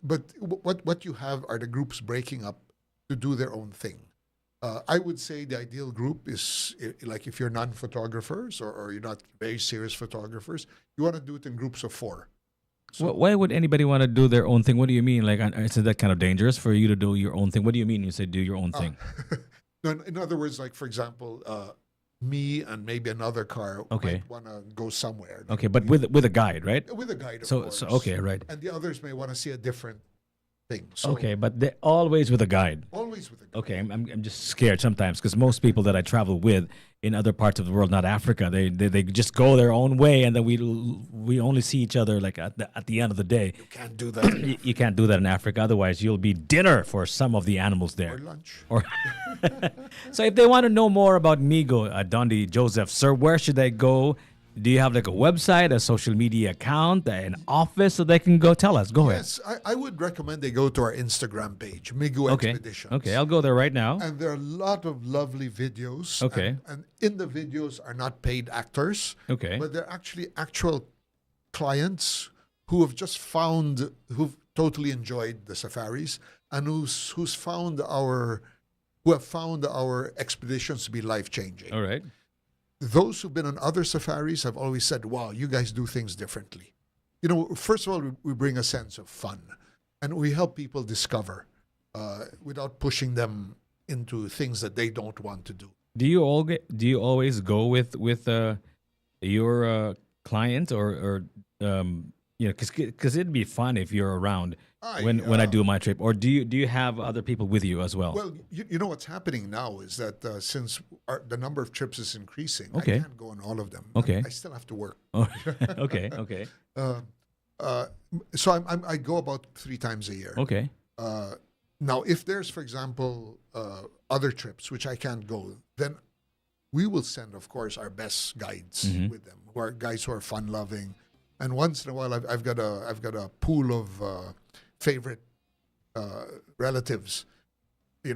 But what you have are the groups breaking up to do their own thing. I would say the ideal group is like if you're non-photographers or you're not very serious photographers, you want to do it in groups of 4. Why would anybody want to do their own thing? What do you mean? Like, isn't that kind of dangerous for you to do your own thing? What do you mean when you say do your own thing? No, in other words, like for example, me and maybe another car Okay. might want to go somewhere. Okay, but with a guide, right? With a guide, of So course. okay, right. And the others may want to see a different thing. So Okay, but they always with a guide. always with a guide. Okay, I'm just scared sometimes because most people that I travel with in other parts of the world, not Africa, they just go their own way, and then we only see each other like at the end of the day. You can't do that. You can't do that in Africa, otherwise you'll be dinner for some of the animals Or there. lunch. Or so if they want to know more about Migo, Dondi Joseph, sir, where should they go? Do you have like a website, a social media account, an office so they can go? Tell us. Go ahead. Yes, I would recommend they go to our Instagram page, Migu Okay. Expeditions. Okay, I'll go there right now. And there are a lot of lovely videos. Okay. And in the videos are not paid actors. Okay. But they're actually actual clients who've totally enjoyed the safaris and who have found our expeditions to be life-changing. All right. Those who've been on other safaris have always said, wow, you guys do things differently. You know, first of all, we bring a sense of fun and we help people discover without pushing them into things that they don't want to do. Do you always go with your clients or because it'd be fun if you're around when I do my trip, or do you have other people with you as well? Well, you know what's happening now is that since the number of trips is increasing, Okay. I can't go on all of them. Okay. I still have to work. Oh, okay, okay, So I go about 3 times a year. okay, Now, if there's, for example, other trips which I can't go, then we will send, of course, our best guides Mm-hmm. with them, who are guys who are fun-loving. And once in a while, I've got a pool of favorite relatives,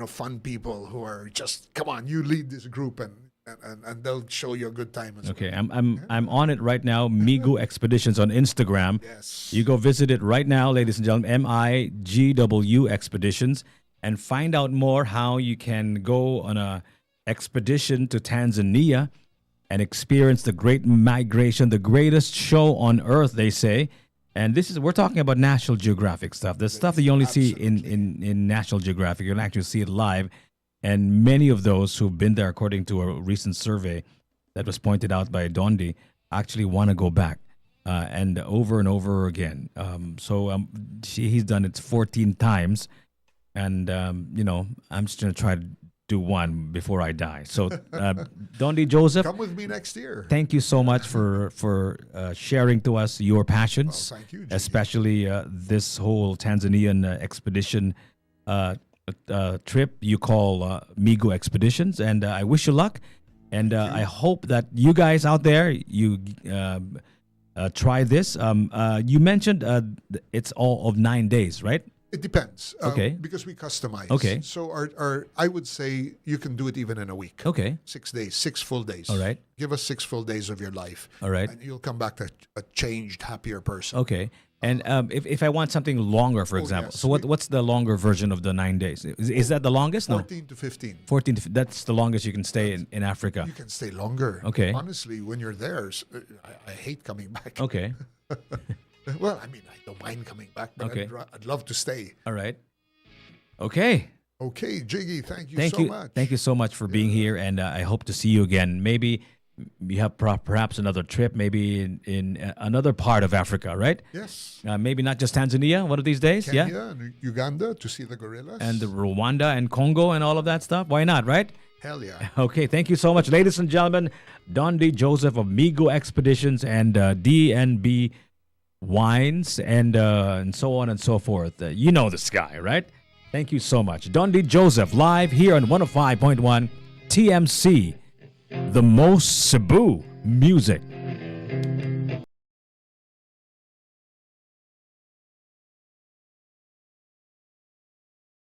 fun people who are just, come on, you lead this group, and they'll show you a good time as okay. well. I'm on it right now. Migo Expeditions on Instagram. Yes. You go visit it right now, ladies and gentlemen. MIGW Expeditions, and find out more how you can go on a expedition to Tanzania and experience the Great Migration, the greatest show on earth, they say. And we're talking about National Geographic stuff. The stuff that you only see in National Geographic. You'll actually see it live. And many of those who've been there, according to a recent survey that was pointed out by Dondi, actually want to go back and over again. He's done it 14 times. And, I'm just going to try to do one before I die. So, Dondi Joseph, Come with me next year. thank you so much for sharing to us your passions, Thank you, Gigi. especially this whole Tanzanian expedition trip you call Migo Expeditions. And I wish you luck. And I hope that you guys out there, you try this. You mentioned it's all of 9 days, right? It depends. Okay. Because we customize. Okay. So I would say you can do it even in a week. Okay. 6 days, 6 full days. All right. Give us 6 full days of your life. All right. And you'll come back a changed, happier person. Okay. And if I want something longer, for example, yes. so what's the longer version of the 9 days? Is that the longest? No. 14 to 15. 14 that's the longest you can stay in Africa. You can stay longer. Okay. Honestly, when you're there, I hate coming back. Okay. Well, I mean, I don't mind coming back, but Okay. I'd love to stay. All right. Okay. Okay, Jiggy, thank you so much. Thank you so much for being here, and I hope to see you again. Maybe you have perhaps another trip, maybe in another part of Africa, right? Yes. Maybe not just Tanzania one of these days. Kenya Yeah. and Uganda to see the gorillas. And Rwanda and Congo and all of that stuff. Why not, right? Hell yeah. Okay, thank you so much, ladies and gentlemen. Dondi Joseph of Migo Expeditions and DNB Wines and so on and so forth. You know this guy, right? Thank you so much. Dondi Joseph live here on 105.1 TMC, the most Cebu music